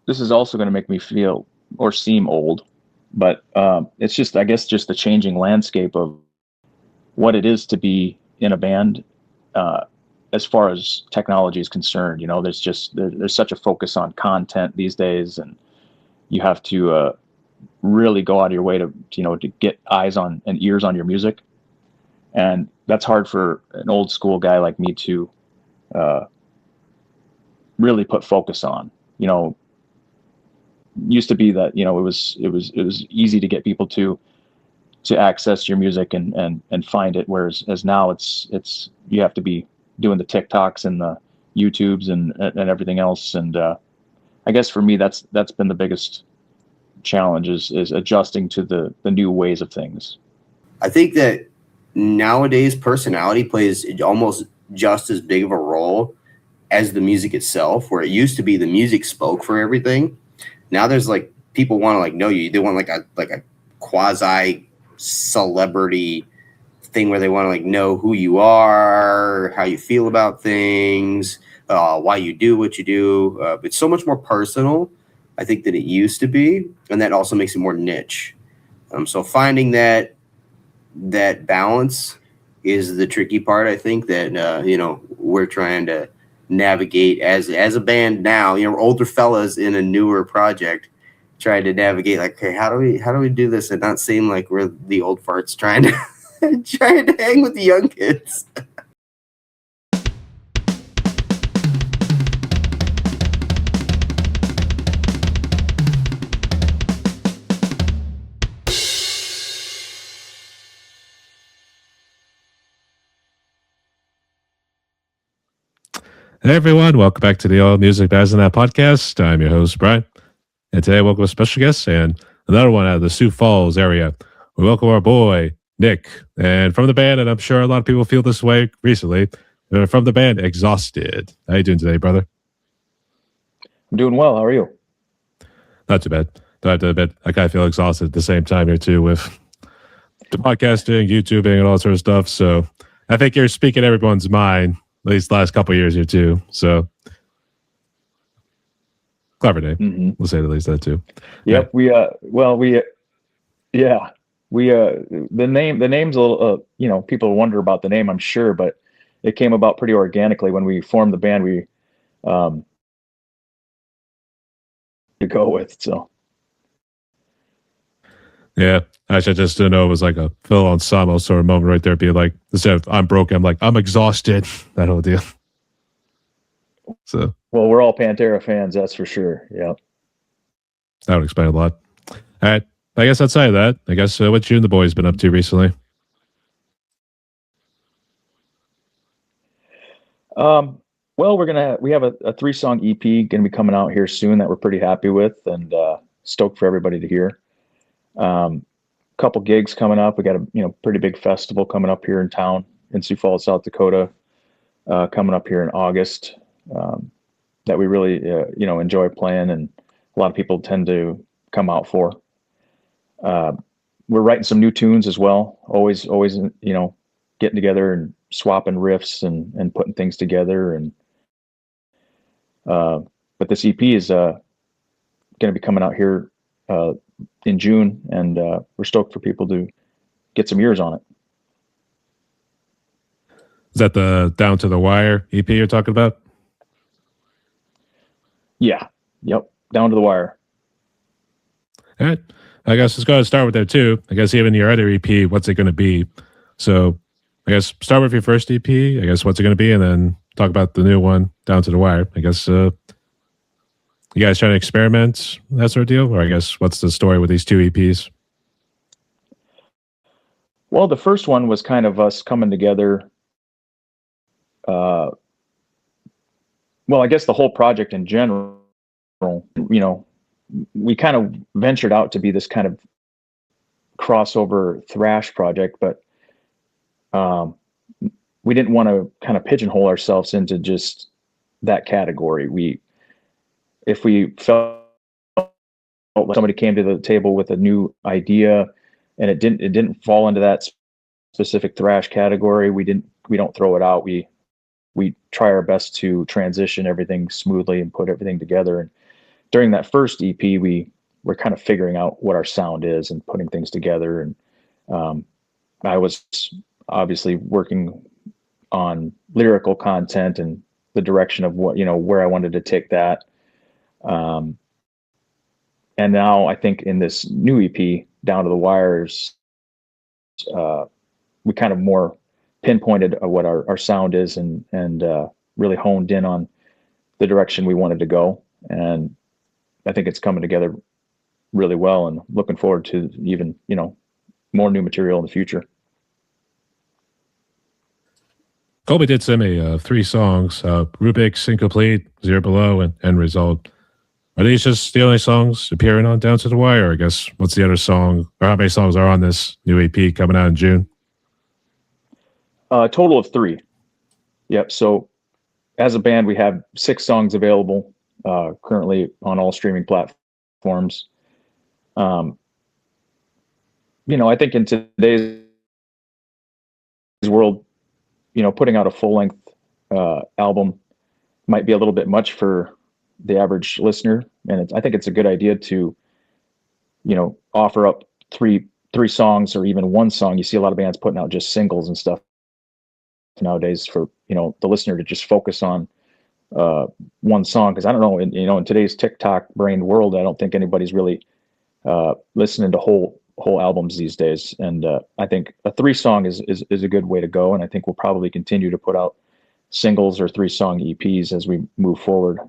this is also going to make me feel or seem old, but it's just, I guess, just the changing landscape of what it is to be in a band. Uh, as far as technology is concerned, there's such a focus on content these days, and you have to really go out of your way to get eyes on and ears on your music, and that's hard for an old school guy like me to uh, really put focus on. You know, used to be that it was easy to get people to access your music and find it, whereas as now it's you have to be doing the TikToks and the YouTubes and everything else, and I guess for me that's been the biggest challenge is adjusting to the new ways of things. I think that nowadays personality plays almost just as big of a role as the music itself, where it used to be the music spoke for everything. Now there's like people want to like know you. They want like a quasi celebrity thing where they want to like know who you are, how you feel about things, why you do what you do. It's so much more personal, I think, than it used to be, and that also makes it more niche. So finding that balance is the tricky part. I think that we're trying to navigate as a band now. You know, we're older fellas in a newer project, trying to navigate like, okay, how do we do this and not seem like we're the old farts trying to trying to hang with the young kids. Hey everyone, welcome back to the All Music Baz and That podcast. I'm your host, Brian. And today I welcome a special guest and another one out of the Sioux Falls area. We welcome our boy, Nick. And from the band, and I'm sure a lot of people feel this way recently, from the band Exhausted. How you doing today, brother? I'm doing well. How are you? Not too bad. Don't have to admit, I kind of feel exhausted at the same time here too with the podcasting, YouTubing, and all that sort of stuff. So I think you're speaking everyone's mind, at least the last couple of years here too. So clever name. Mm-hmm. We'll say at least that too. Yep. The name's a little, people wonder about the name, I'm sure, but it came about pretty organically when we formed the band. We, to go with, so. Yeah, actually, I just didn't know it was like a Phil Anselmo sort of moment right there, being like, instead of I'm broken, I'm like, I'm exhausted, that whole deal. So, well, we're all Pantera fans, that's for sure. Yeah, that would explain a lot. All right, I guess outside of that, I guess what you and the boys been up to recently? Well, we have a 3-song EP gonna be coming out here soon that we're pretty happy with and stoked for everybody to hear. Couple gigs coming up. We got a pretty big festival coming up here in town in Sioux Falls, South Dakota, coming up here in August, that we really enjoy playing, and a lot of people tend to come out for. We're writing some new tunes as well. Always getting together and swapping riffs and putting things together. And but this EP is going to be coming out here in June, and we're stoked for people to get some ears on it. Is that the Down to the Wire EP you're talking about? Yeah. Yep. Down to the Wire. All right. I guess let's go and start with that too. I guess even your other EP, what's it going to be? So I guess start with your first EP. I guess what's it going to be, and then talk about the new one, Down to the Wire. I guess you guys trying to experiment, that sort of deal? Or I guess what's the story with these two EPs? Well, the first one was kind of us coming together. Well, I guess the whole project in general, we kind of ventured out to be this kind of crossover thrash project, but we didn't want to kind of pigeonhole ourselves into just that category. If we felt like somebody came to the table with a new idea and it didn't fall into that specific thrash category, we don't throw it out. We try our best to transition everything smoothly and put everything together and during that first EP, we were kind of figuring out what our sound is and putting things together. And I was obviously working on lyrical content and the direction of what, where I wanted to take that. And now I think in this new EP, Down to the Wires, we kind of more pinpointed what our sound is and really honed in on the direction we wanted to go. And I think it's coming together really well, and looking forward to even, more new material in the future. Colby did send me 3 songs, Rubik's Incomplete, Zero Below, and End Result. Are these just the only songs appearing on Down to the Wire? Or I guess what's the other song, or how many songs are on this new EP coming out in June? A total of 3. Yep. So as a band, we have 6 songs available currently on all streaming platforms. I think in today's world, putting out a full-length album might be a little bit much for the average listener, and I think it's a good idea to, offer up three songs or even 1 song. You see a lot of bands putting out just singles and stuff nowadays for the listener to just focus on 1 song, because I don't know, in today's TikTok brain world, I don't think anybody's really listening to whole albums these days. And I think a 3-song is a good way to go, and I think we'll probably continue to put out singles or 3-song EPs as we move forward.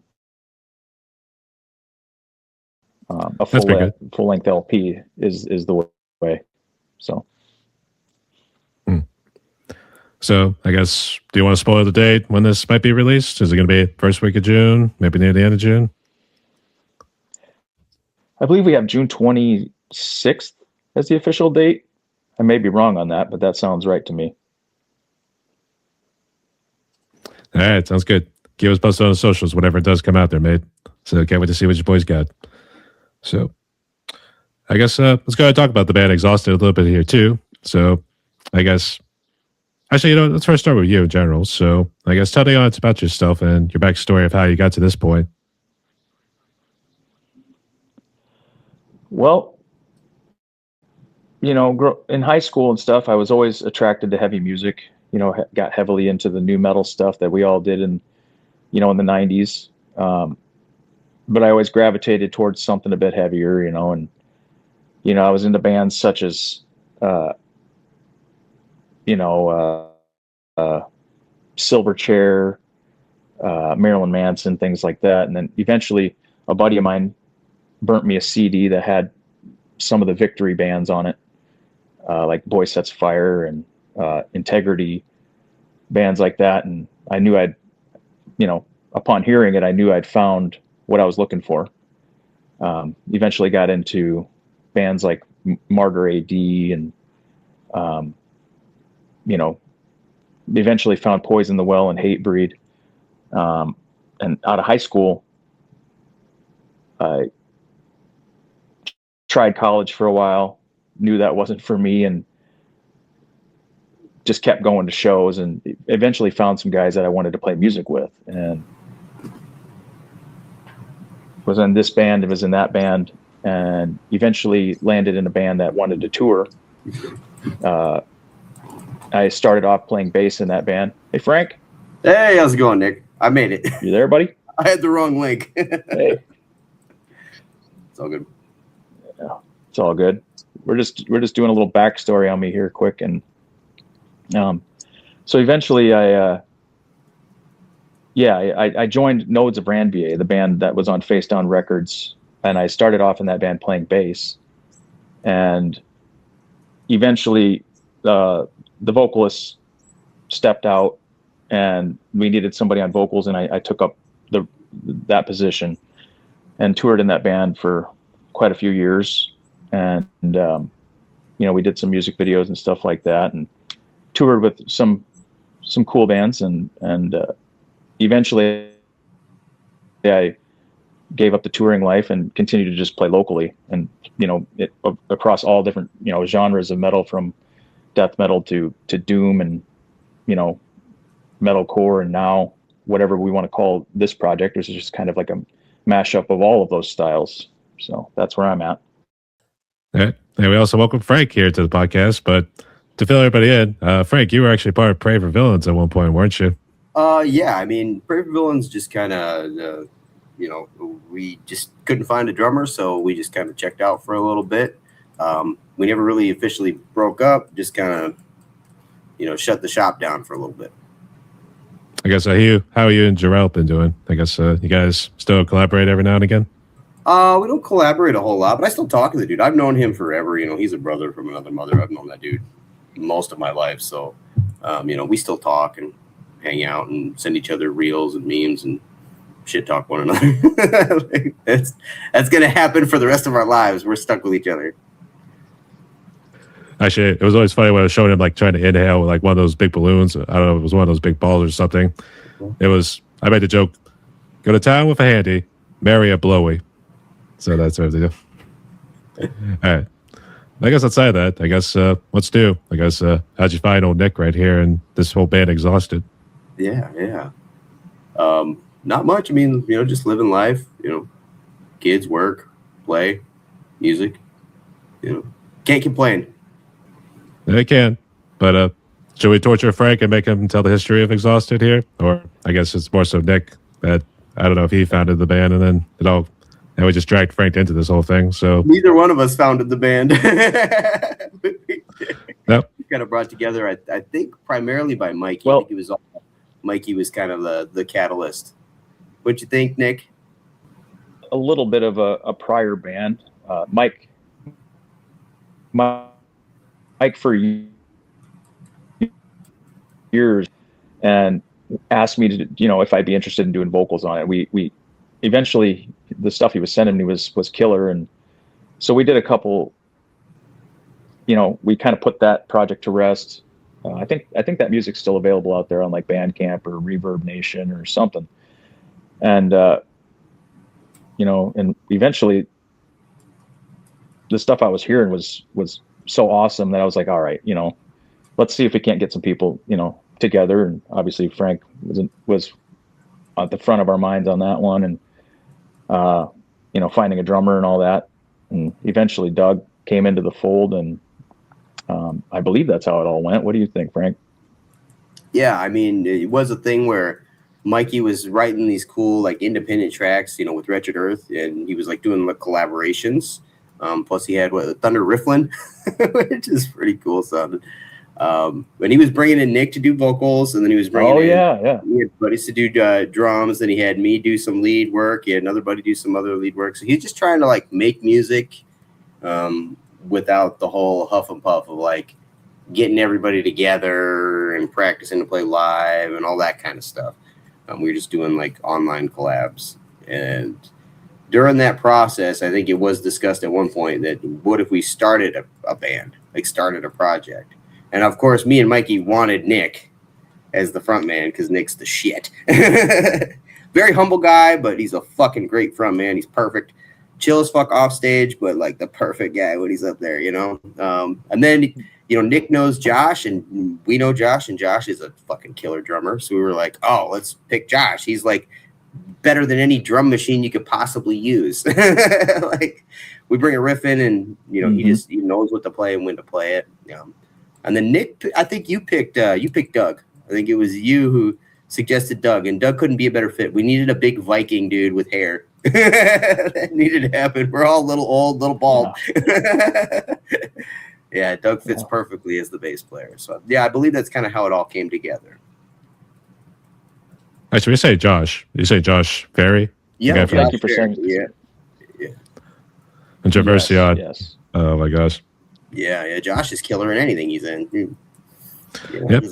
A full length LP is the way. So. So I guess, do you want to spoil the date when this might be released? Is it going to be first week of June, maybe near the end of June? I believe we have June 26th as the official date. I may be wrong on that, but that sounds right to me. All right, sounds good. Keep us posted on the socials, whatever it does come out there, mate. So can't wait to see what your boys got. So I guess let's go ahead and talk about the band Exhausted a little bit here too. So I guess, actually, let's first start with you in general. So I guess tell the audience about yourself and your backstory of how you got to this point. Well, in high school and stuff, I was always attracted to heavy music. Got heavily into the new metal stuff that we all did in the 90s. But I always gravitated towards something a bit heavier, and I was into bands such as Silverchair, Marilyn Manson, things like that. And then eventually a buddy of mine burnt me a CD that had some of the Victory bands on it, like Boy Sets Fire and Integrity, bands like that. And I knew upon hearing it, I knew I'd found what I was looking for. Eventually got into bands like Martyr AD and, eventually found Poison the Well and Hatebreed. And out of high school, I tried college for a while, knew that wasn't for me, and just kept going to shows, and eventually found some guys that I wanted to play music with, and was in this band, it was in that band, and eventually landed in a band that wanted to tour. I started off playing bass in that band. Hey, Frank. Hey, how's it going, Nick? I made it. You there, buddy? I had the wrong link. Hey. It's all good. Yeah, it's all good. We're just doing a little backstory on me here quick. And so eventually I joined Nodes of Brandvier, the band that was on Face Down Records. And I started off in that band playing bass. And eventually the vocalist stepped out and we needed somebody on vocals, and I took up that position and toured in that band for quite a few years. And we did some music videos and stuff like that, and toured with some cool bands, and eventually I gave up the touring life and continued to just play locally, and across all different genres of metal, from death metal to doom and metalcore, and now whatever we want to call this project, which is just kind of like a mashup of all of those styles. So that's where I'm at. All right. And we also welcome Frank here to the podcast. But to fill everybody in, Frank, you were actually part of Pray for Villains at one point, weren't you? Yeah. I mean, Pray for Villains just kind of, we just couldn't find a drummer, so we just kind of checked out for a little bit. We never really officially broke up, just kind of, shut the shop down for a little bit. I guess how are you and Jarrell been doing? I guess you guys still collaborate every now and again? We don't collaborate a whole lot, but I still talk to the dude. I've known him forever. He's a brother from another mother. I've known that dude most of my life. So, we still talk and hang out and send each other reels and memes and shit talk one another. That's going to happen for the rest of our lives. We're stuck with each other. Actually, it was always funny when I was showing him like trying to inhale with like one of those big balloons. I don't know if it was one of those big balls or something. I made the joke, go to town with a handy, marry a blowy. So that's what I do. All right. I guess outside of that, what's new? How'd you find old Nick right here and this whole band Exhausted? Yeah. Not much. I mean, just living life, kids, work, play, music, can't complain. They can, but should we torture Frank and make him tell the history of Exhausted here? Or I guess it's more so Nick that I don't know if he founded the band and we just dragged Frank into this whole thing. So neither one of us founded the band. Nope. We kind of brought together, I think, primarily by Mikey. Well, I think it was Mikey was kind of the catalyst. What'd you think, Nick? A little bit of a prior band, Mike for years, and asked me to, if I'd be interested in doing vocals on it. We eventually, the stuff he was sending me was killer, and so we did a couple. We kind of put that project to rest. I think that music's still available out there on like Bandcamp or Reverb Nation or something, and and eventually, the stuff I was hearing was so awesome that I was like, all right, let's see if we can't get some people, together. And obviously Frank was at the front of our minds on that one, and finding a drummer and all that. And eventually Doug came into the fold, and I believe that's how it all went. What do you think, Frank? Yeah, I mean, it was a thing where Mikey was writing these cool like independent tracks, with Wretched Earth, and he was like doing like collaborations. Plus he had Thunder Rifflin, which is pretty cool sounding. When he was bringing in Nick to do vocals, and then he was bringing he had buddies to do drums, and he had me do some lead work. He had another buddy do some other lead work. So he's just trying to like make music without the whole huff and puff of like getting everybody together and practicing to play live and all that kind of stuff. We were just doing like online collabs. And during that process, I think it was discussed at one point that what if we started a band, like started a project? And of course, me and Mikey wanted Nick as the front man because Nick's the shit. Very humble guy, but he's a fucking great front man. He's perfect. Chill as fuck off stage, but like the perfect guy when he's up there, And then, Nick knows Josh, and we know Josh, and Josh is a fucking killer drummer. So we were like, oh, let's pick Josh. He's like better than any drum machine you could possibly use. Like we bring a riff in, and he knows what to play and when to play it. And then Nick, I think you picked Doug. I think it was you who suggested Doug, and Doug couldn't be a better fit. We needed a big Viking dude with hair. That needed to happen. We're all little bald. Yeah, Doug fits perfectly as the bass player. So yeah, I believe that's kind of how it all came together. Actually, you say Josh Ferry? Yeah, thank you for saying. Yeah. And Traversiad. Yes. Oh my gosh. Yeah. Josh is killer in anything he's in. Yep.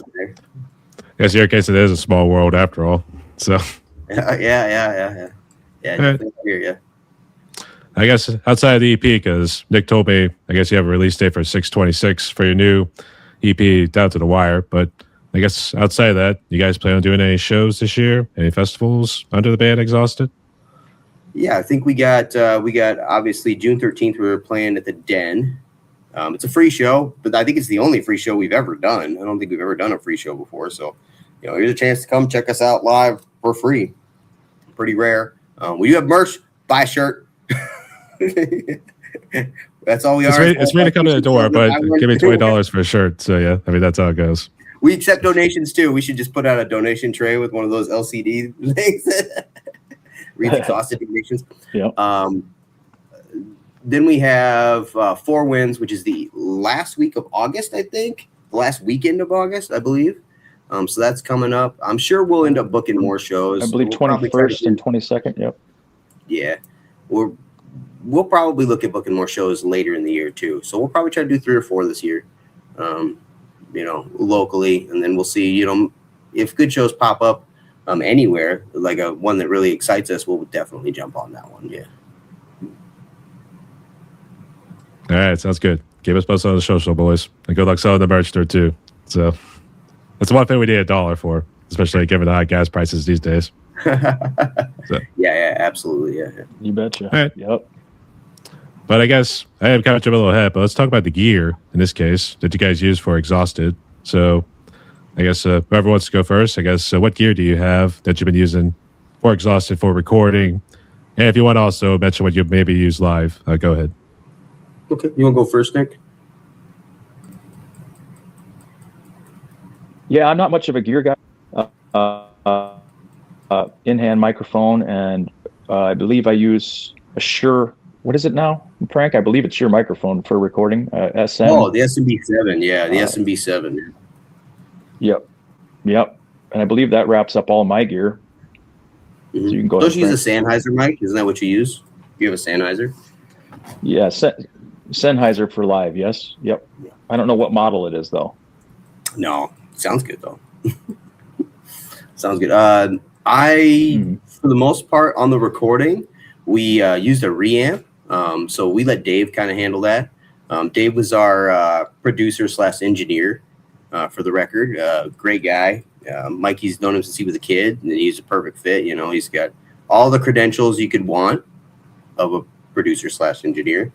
Guess in your case, it is a small world after all. So. Yeah. Right. Yeah. I guess outside of the EP, because Nick told me, I guess you have a release date for 6/26 for your new EP, Down to the Wire. But I guess outside of that, you guys plan on doing any shows this year? Any festivals under the band Exhausted? Yeah, I think we got obviously June 13th. We were playing at the Den. It's a free show, but I think it's the only free show we've ever done. I don't think we've ever done a free show before. So, here's a chance to come check us out live for free. Pretty rare. We do have merch. Buy a shirt. That's all we are. It's free to come to the door, but give me $20 for a shirt. So yeah, I mean that's how it goes. We accept donations too. We should just put out a donation tray with one of those LCD things. Read the cost of donations. Yep. Then we have 4 Wins, which is the last week of August, I think. The last weekend of August, I believe. So that's coming up. I'm sure we'll end up booking more shows. I believe 21st and 22nd. Yep. Yeah. We'll probably look at booking more shows later in the year too. So we'll probably try to do 3 or 4 this year, locally. And then we'll see, if good shows pop up anywhere, like a one that really excites us, we'll definitely jump on that one. Yeah. All right, sounds good. Keep us posted on the social, boys. And good luck selling the merch there too. So that's one thing we need $1 for, especially given the high gas prices these days. So. Yeah, absolutely. Yeah. You betcha. All right. Yep. But I guess I have kind of jumped a little ahead, but let's talk about the gear in this case that you guys use for Exhausted. So I guess whoever wants to go first, I guess what gear do you have that you've been using for Exhausted for recording? And if you want to also mention what you maybe use live, go ahead. Okay. You want to go first, Nick? Yeah, I'm not much of a gear guy. In-hand microphone, and I believe I use a Shure. What is it now, Frank? I believe it's your microphone for recording. SM. Oh, the SMB7. Yeah, the SMB7. Yep. And I believe that wraps up all my gear. Mm-hmm. So you can go. Don't you use a Sennheiser mic? Isn't that what you use? You have a Sennheiser? Yeah, Sennheiser for live. Yes. Yep. I don't know what model it is though. No, sounds good though. Sounds good. For the most part, on the recording, we used a reamp. So we let Dave kind of handle that. Dave was our producer / engineer for the record. Great guy. Mikey's known him since he was a kid, and he's a perfect fit. He's got all the credentials you could want of a producer / engineer.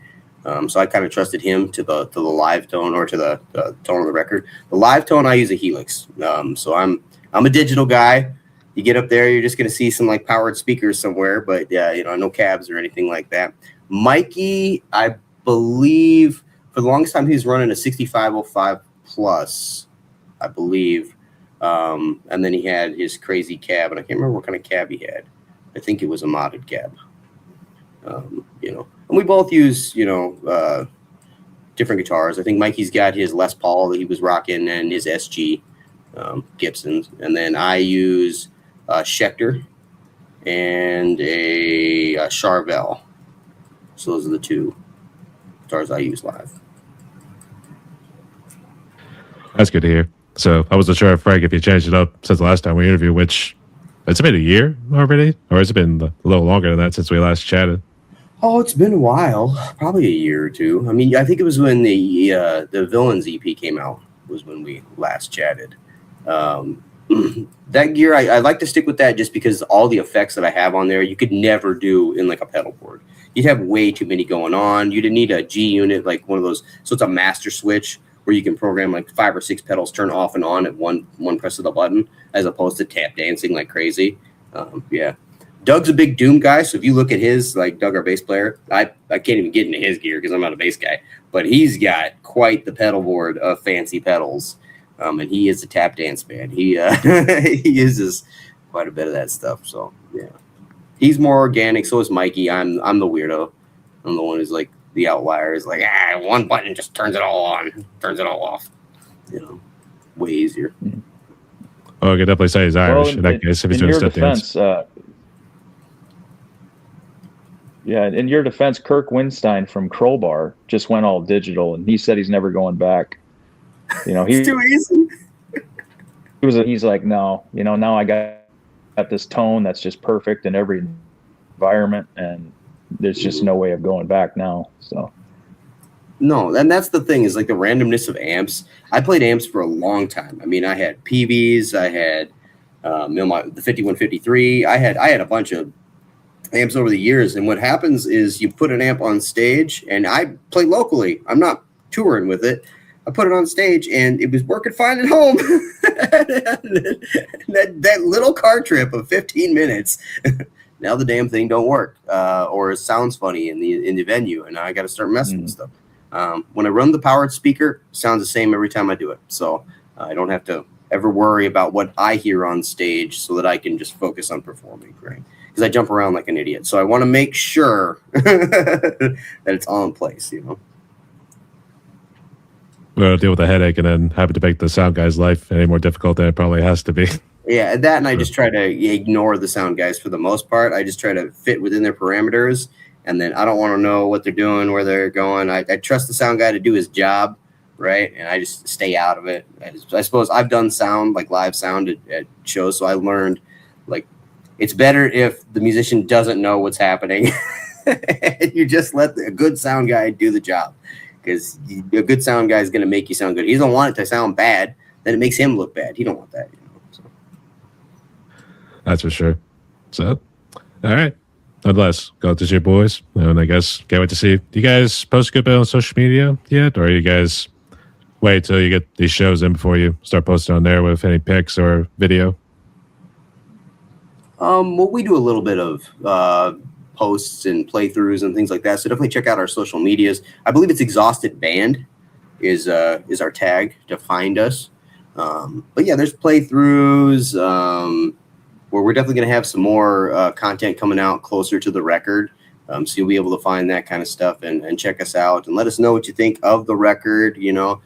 So I kind of trusted him to the live tone or to the tone of the record. The live tone, I use a Helix. So I'm a digital guy. You get up there, you're just going to see some like powered speakers somewhere, but no cabs or anything like that. Mikey, I believe for the longest time he was running a 6505 plus, I believe. And then he had his crazy cab, and I can't remember what kind of cab he had. I think it was a modded cab. And we both use, different guitars. I think Mikey's got his Les Paul that he was rocking and his SG Gibsons. And then I use Schecter and a Charvel. So those are the 2 guitars I use live. That's good to hear. So I wasn't sure, Frank, if you changed it up since the last time we interviewed, which it's been a year already, or has it been a little longer than that since we last chatted? Oh, it's been a while, probably a year or 2. I mean, I think it was when the Villains EP came out was when we last chatted. That gear, I like to stick with that just because all the effects that I have on there, you could never do in like a pedal board. You'd have way too many going on. You didn't need a G unit, like one of those. So it's a master switch where you can program like 5 or 6 pedals turn off and on at one press of the button, as opposed to tap dancing like crazy. Yeah. Doug's a big Doom guy, so if you look at his, like Doug, our bass player, I can't even get into his gear because I'm not a bass guy, but he's got quite the pedal board of fancy pedals, and he is a tap dance man. He he uses quite a bit of that stuff. So yeah, he's more organic. So is Mikey. I'm the weirdo. I'm the one who's like the outlier. Is like one button just turns it all on, turns it all off. Way easier. Oh, I could definitely say he's Irish in that case if he's doing step dance. Yeah, in your defense, Kirk Winstein from Crowbar just went all digital, and he said he's never going back. It's too easy. He's like, no, now I got this tone that's just perfect in every environment, and there's just no way of going back now. So. No, and that's the thing is like the randomness of amps. I played amps for a long time. I mean, I had PVs, I had the 5153. I had a bunch of amps over the years, and what happens is you put an amp on stage, and I play locally. I'm not touring with it. I put it on stage, and it was working fine at home. that little car trip of 15 minutes Now the damn thing don't work, or it sounds funny in the venue, and I got to start messing with stuff. When I run the powered speaker, it sounds the same every time I do it, so I don't have to ever worry about what I hear on stage, so that I can just focus on performing, right? Because I jump around like an idiot, so I want to make sure that it's all in place, you know. Well, deal with the headache and then having to make the sound guy's life any more difficult than it probably has to be. Yeah, that, and I just try to ignore the sound guys for the most part. I just try to fit within their parameters, and then I don't want to know what they're doing, where they're going. I trust the sound guy to do his job, right? And I just stay out of it. I suppose I've done sound, like live sound at shows, so I learned, like, it's better if the musician doesn't know what's happening. You just let a good sound guy do the job. Because a good sound guy is going to make you sound good. He doesn't want it to sound bad. Then it makes him look bad. He don't want that. You know, so. That's for sure. So, all right. Nonetheless, go out to see your boys. And I guess can't wait to see. Do you guys post a good bit on social media yet? Or are you guys wait till you get these shows in before you start posting on there with any pics or video? Well, we do a little bit of posts and playthroughs and things like that. So definitely check out our social medias. I believe it's Exhausted Band is our tag to find us. But yeah, there's playthroughs where we're definitely going to have some more content coming out closer to the record. So you'll be able to find that kind of stuff and check us out and let us know what you think of the record. You know,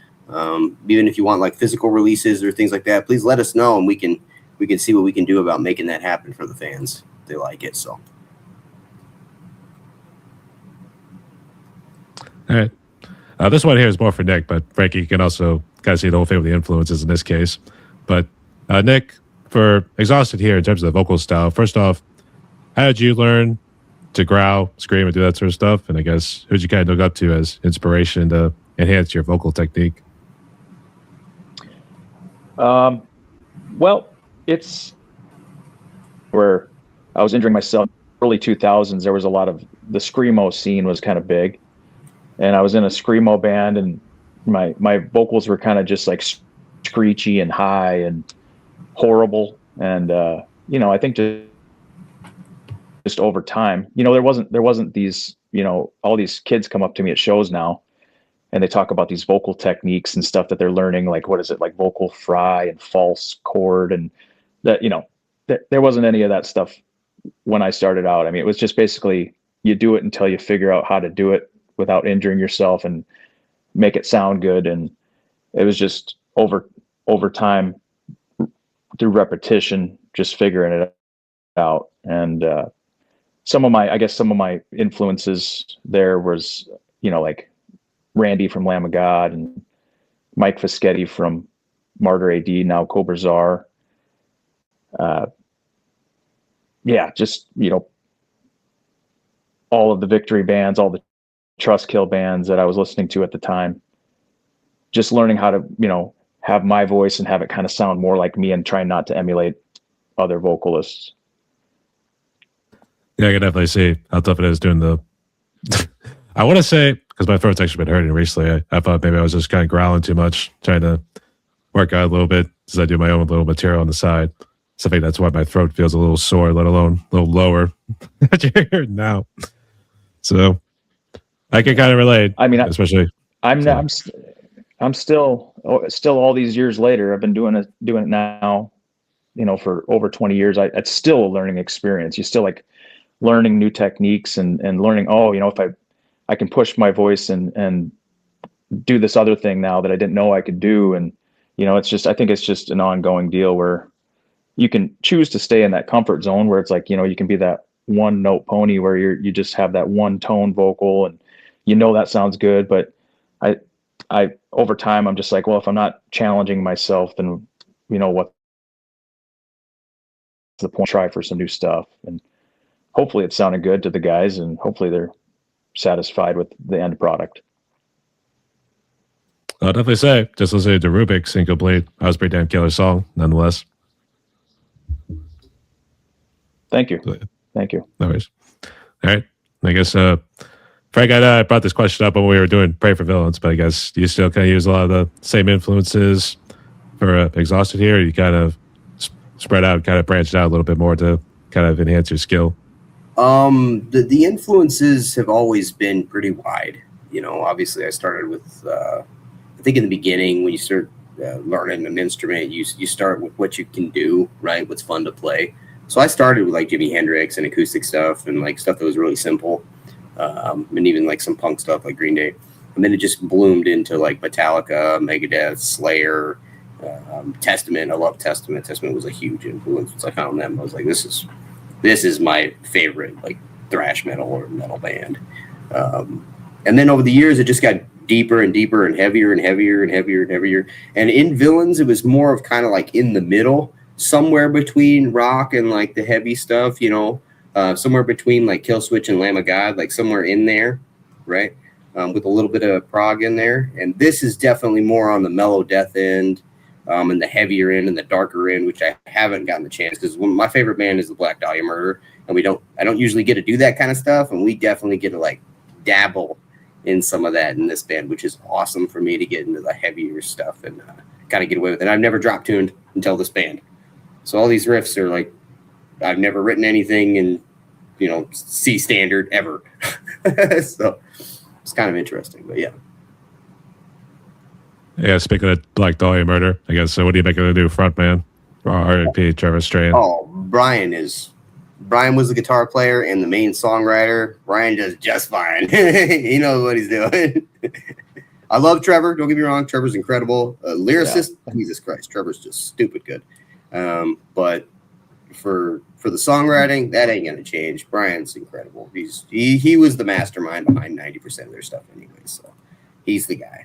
even if you want like physical releases or things like that, please let us know and we can see what we can do about making that happen for the fans. They like it. So. All right. This one here is more for Nick, but Frankie, you can also kind of see the whole thing with the influences in this case. But Nick, for Exhausted here, in terms of the vocal style, first off, how did you learn to growl, scream, and do that sort of stuff? And I guess who'd you kind of look up to as inspiration to enhance your vocal technique? Well, it's where I was injuring myself early 2000s. There was a lot of the screamo scene was kind of big. And I was in a screamo band, and my vocals were kind of just like screechy and high and horrible. And you know, I think just over time, you know, there wasn't these, you know, all these kids come up to me at shows now, and they talk about these vocal techniques and stuff that they're learning, like what is it, like vocal fry and false chord, and that, you know, there wasn't any of that stuff when I started out. I mean, it was just basically you do it until you figure out how to do it without injuring yourself and make it sound good. And it was just over time through repetition, just figuring it out. And some of my influences there was, you know, like Randy from Lamb of God and Mike Fischetti from Martyr AD, now Cobra Czar. Yeah, just, you know, all of the Victory bands, all the Trust Kill bands that I was listening to at the time, just learning how to, you know, have my voice and have it kind of sound more like me and trying not to emulate other vocalists. Yeah, I can definitely see how tough it is doing the I want to say, because my throat's actually been hurting recently, I thought maybe I was just kind of growling too much, trying to work out a little bit as I do my own little material on the side. So I think that's why my throat feels a little sore, let alone a little lower that you're hearing now. So I can kind of relate. I mean, especially I'm still all these years later. I've been doing it now, you know, for over 20 years. It's still a learning experience. You still like learning new techniques and learning. Oh, you know, if I can push my voice and do this other thing now that I didn't know I could do, and you know, I think it's just an ongoing deal where you can choose to stay in that comfort zone where it's like, you know, you can be that one note pony where you just have that one tone vocal and you know that sounds good. But I over time I'm just like, well, if I'm not challenging myself, then you know what's the point? Try for some new stuff, and hopefully it sounded good to the guys, and hopefully they're satisfied with the end product. I'll definitely say, just listening to Rubik's Incomplete, that was a pretty damn killer song, nonetheless. Thank you. Thank you. No worries. All right. I guess, Frank, I brought this question up when we were doing Pray for Villains, but I guess you still kind of use a lot of the same influences for Exhausted here. Or you kind of spread out, kind of branched out a little bit more to kind of enhance your skill. The influences have always been pretty wide. Obviously I started with, I think in the beginning when you start learning an instrument, you start with what you can do, right? What's fun to play. So I started with like Jimi Hendrix and acoustic stuff and like stuff that was really simple, and even like some punk stuff like Green Day. And then it just bloomed into like Metallica, Megadeth, Slayer, Testament. I love Testament. Testament was a huge influence. Once I found them, I was like, this is my favorite like thrash metal or metal band. And then over the years, it just got deeper and deeper and heavier and heavier and heavier and heavier. And in Villains, it was more of kind of like in the middle, somewhere between rock and like the heavy stuff, somewhere between like Killswitch and Lamb of God, like somewhere in there, right? With a little bit of prog in there. And this is definitely more on the mellow death end, and the heavier end and the darker end, which I haven't gotten the chance because my favorite band is the Black Dahlia Murder, and I don't usually get to do that kind of stuff, and we definitely get to like dabble in some of that in this band, which is awesome for me to get into the heavier stuff and kind of get away with it. I've never drop tuned until this band, so all these riffs are like I've never written anything in C standard ever. So it's kind of interesting, but yeah. Yeah, speaking of Black Dahlia Murder, I guess. So, what do you make of the new frontman, R.I.P. Trevor Strachan? Oh, Brian was the guitar player and the main songwriter. Brian does just fine. He knows what he's doing. I love Trevor. Don't get me wrong. Trevor's incredible. Lyricist, yeah. Jesus Christ, Trevor's just stupid good. But for the songwriting, that ain't gonna change. Brian's incredible. He was the mastermind behind 90% of their stuff anyway. So he's the guy.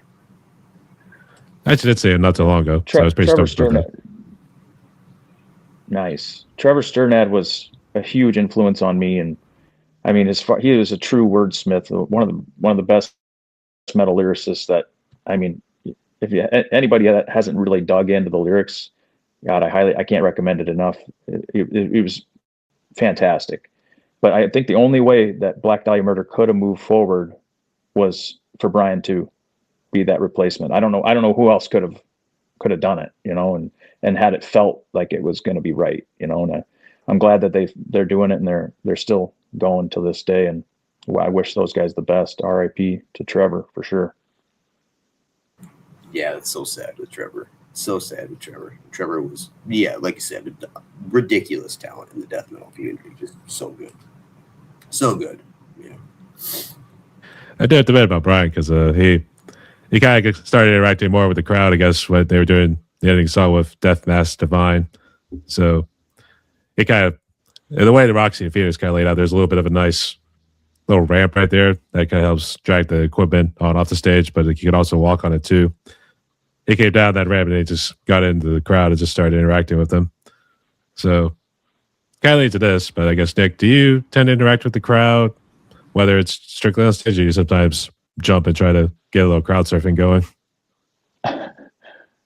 I actually did say it not too long ago. So I was pretty stoked about that. Nice. Trevor Sternad was a huge influence on me, and I mean, he was a true wordsmith, one of the best metal lyricists. That I mean, if anybody that hasn't really dug into the lyrics, God, I can't recommend it enough. It was fantastic. But I think the only way that Black Dahlia Murder could have moved forward was for Brian to be that replacement. I don't know who else could have done it, and had it felt like it was going to be right, and I'm glad that they're doing it, and they're still going to this day, and I wish those guys the best. R.I.P. to Trevor for sure. Yeah, it's so sad with Trevor. So sad with Trevor. Trevor was, like you said, a ridiculous talent in the death metal community. Just so good. So good. Yeah. I did have to bet about Brian because he kind of started interacting more with the crowd, I guess, when they were doing the ending song with Death Mass Divine. So it kind of, the way the Roxy and Theater is kind of laid out, there's a little bit of a nice little ramp right there that kind of helps drag the equipment on off the stage, but you can also walk on it too. He came down that ramp and he just got into the crowd and just started interacting with them. So kind of leads to this, but I guess, Nick, do you tend to interact with the crowd, whether it's strictly on stage or you sometimes jump and try to get a little crowd surfing going?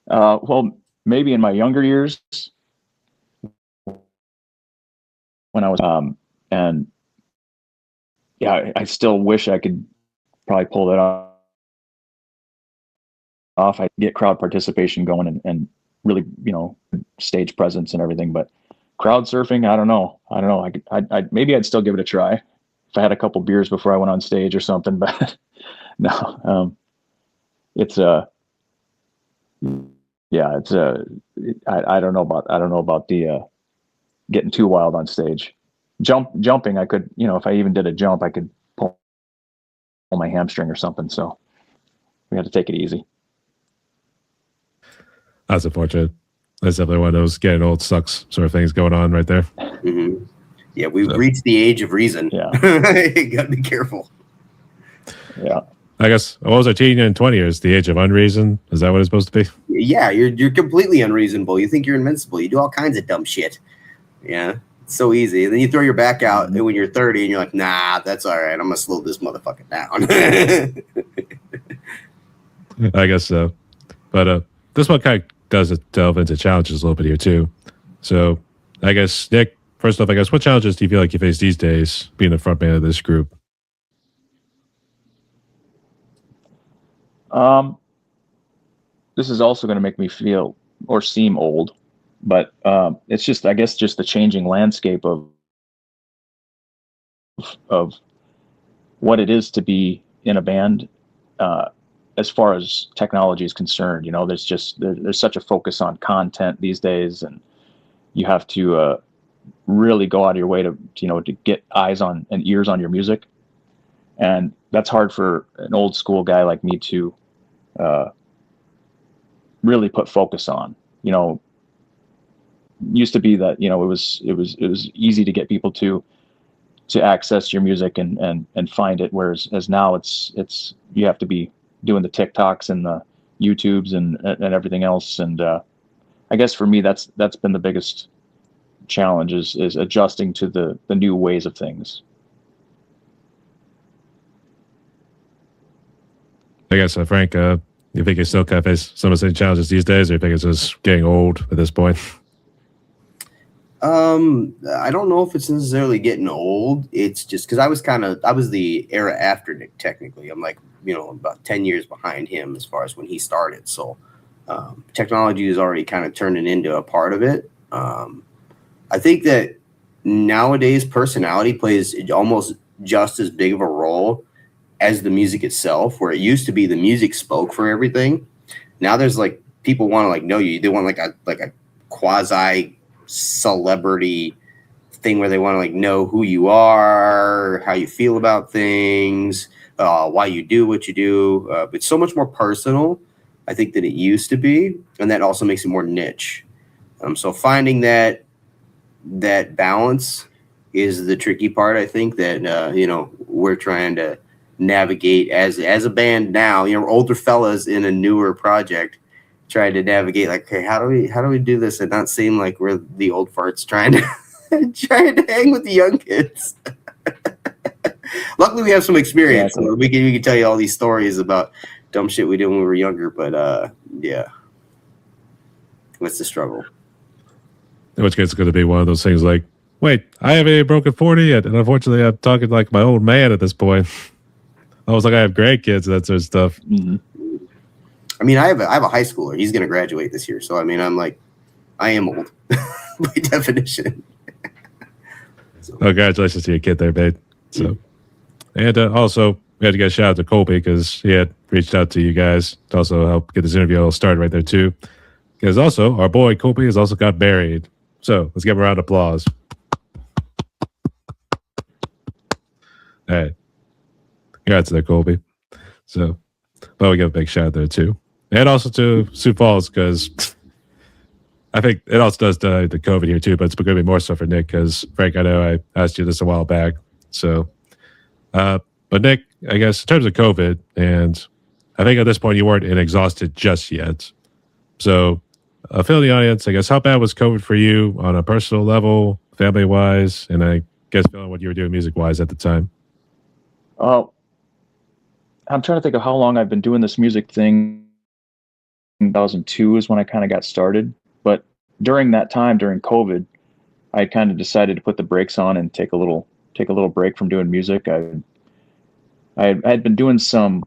Well, maybe in my younger years when I was, and yeah, I still wish I could probably pull that off. I get crowd participation going and really, stage presence and everything, but crowd surfing, I don't know. Maybe I'd still give it a try if I had a couple beers before I went on stage or something, but no, I don't know about the getting too wild on stage. Jumping, I could, if I even did a jump, I could pull my hamstring or something. So we had to take it easy. That's unfortunate. That's definitely one of those getting old sucks sort of things going on right there. Mm-hmm. Yeah, we've reached the age of reason. Yeah. You got to be careful. Yeah. I guess, what was our teen in 20 years? The age of unreason? Is that what it's supposed to be? Yeah, you're completely unreasonable. You think you're invincible. You do all kinds of dumb shit. Yeah, it's so easy. And then you throw your back out and when you're 30 and you're like, nah, that's all right. I'm going to slow this motherfucker down. I guess so. But this one kind of does delve into challenges a little bit here too. So I guess, Nick, first off, what challenges do you feel like you face these days being the front man of this group? This is also going to make me feel or seem old, but it's just, I guess, just the changing landscape of of what it is to be in a band, as far as technology is concerned. There's such a focus on content these days, and you have to really go out of your way to get eyes on and ears on your music, and that's hard for an old school guy like me to really put focus on. Used to be that it was easy to get people to access your music and find it, whereas now it's you have to be doing the TikToks and the YouTubes and everything else. And I guess for me that's been the biggest challenge is adjusting to the new ways of things. I guess, Frank, you think you still kind of face some of the same challenges these days, or you think it's just getting old at this point? I don't know if it's necessarily getting old. It's just because I was the era after Nick, technically. I'm like, about 10 years behind him as far as when he started. So technology is already kind of turning into a part of it. I think that nowadays personality plays almost just as big of a role as the music itself, where it used to be the music spoke for everything. Now there's like people want to like know you. They want like a quasi celebrity thing where they want to like know who you are, how you feel about things, why you do what you do. It's so much more personal, I think, than it used to be, and that also makes it more niche. So finding that balance is the tricky part. I think that we're trying to navigate as a band now. Older fellas in a newer project trying to navigate like, hey, how do we do this and not seem like we're the old farts trying to hang with the young kids. Luckily we have some experience. Yeah, so we can tell you all these stories about dumb shit we did when we were younger, but yeah, what's the struggle? In which case it's going to be one of those things like, wait, I haven't even broken 40 yet, and unfortunately I'm talking like my old man at this point. I was like, I have grandkids and that sort of stuff. Mm-hmm. I mean, I have a high schooler. He's going to graduate this year. So, I mean, I'm like, I am old by definition. So. Oh, congratulations to your kid there, babe. So, and also, we had to get a shout out to Colby because he had reached out to you guys to also help get this interview all started right there, too. Because also, our boy Colby has also got married. So, let's give him a round of applause. All right. Congrats there, Colby. So, but we give a big shout out there, too. And also to Sioux Falls, because I think it also does the COVID here too, but it's going to be more so for Nick, because Frank, I know I asked you this a while back. So, but Nick, I guess in terms of COVID, and I think at this point you weren't exhausted just yet. So, fill the audience, I guess, how bad was COVID for you on a personal level, family wise, and I guess feeling what you were doing music wise at the time? I'm trying to think of how long I've been doing this music thing. 2002 is when I kind of got started, but during that time, during COVID, I kind of decided to put the brakes on and take a little break from doing music. I had been doing some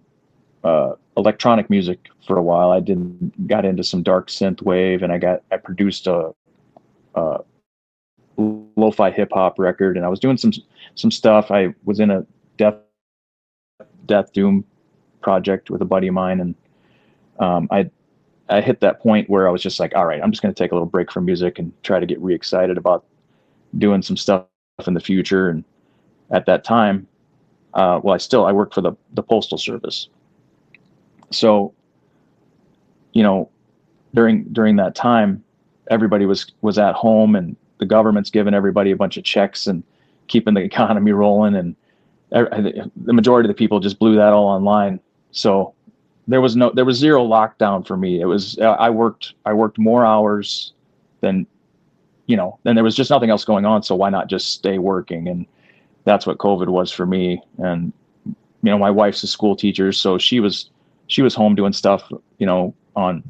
electronic music for a while. I got into some dark synth wave, and I produced a lo-fi hip hop record, and I was doing some stuff. I was in a death doom project with a buddy of mine, and I hit that point where I was just like, all right, I'm just going to take a little break from music and try to get re-excited about doing some stuff in the future. And at that time, I worked for the Postal Service. So, during that time, everybody was at home, and the government's giving everybody a bunch of checks and keeping the economy rolling. And the majority of the people just blew that all online. So there was zero lockdown for me. It was, I worked more hours than there was just nothing else going on. So why not just stay working? And that's what COVID was for me. And, my wife's a school teacher, so she was home doing stuff, on,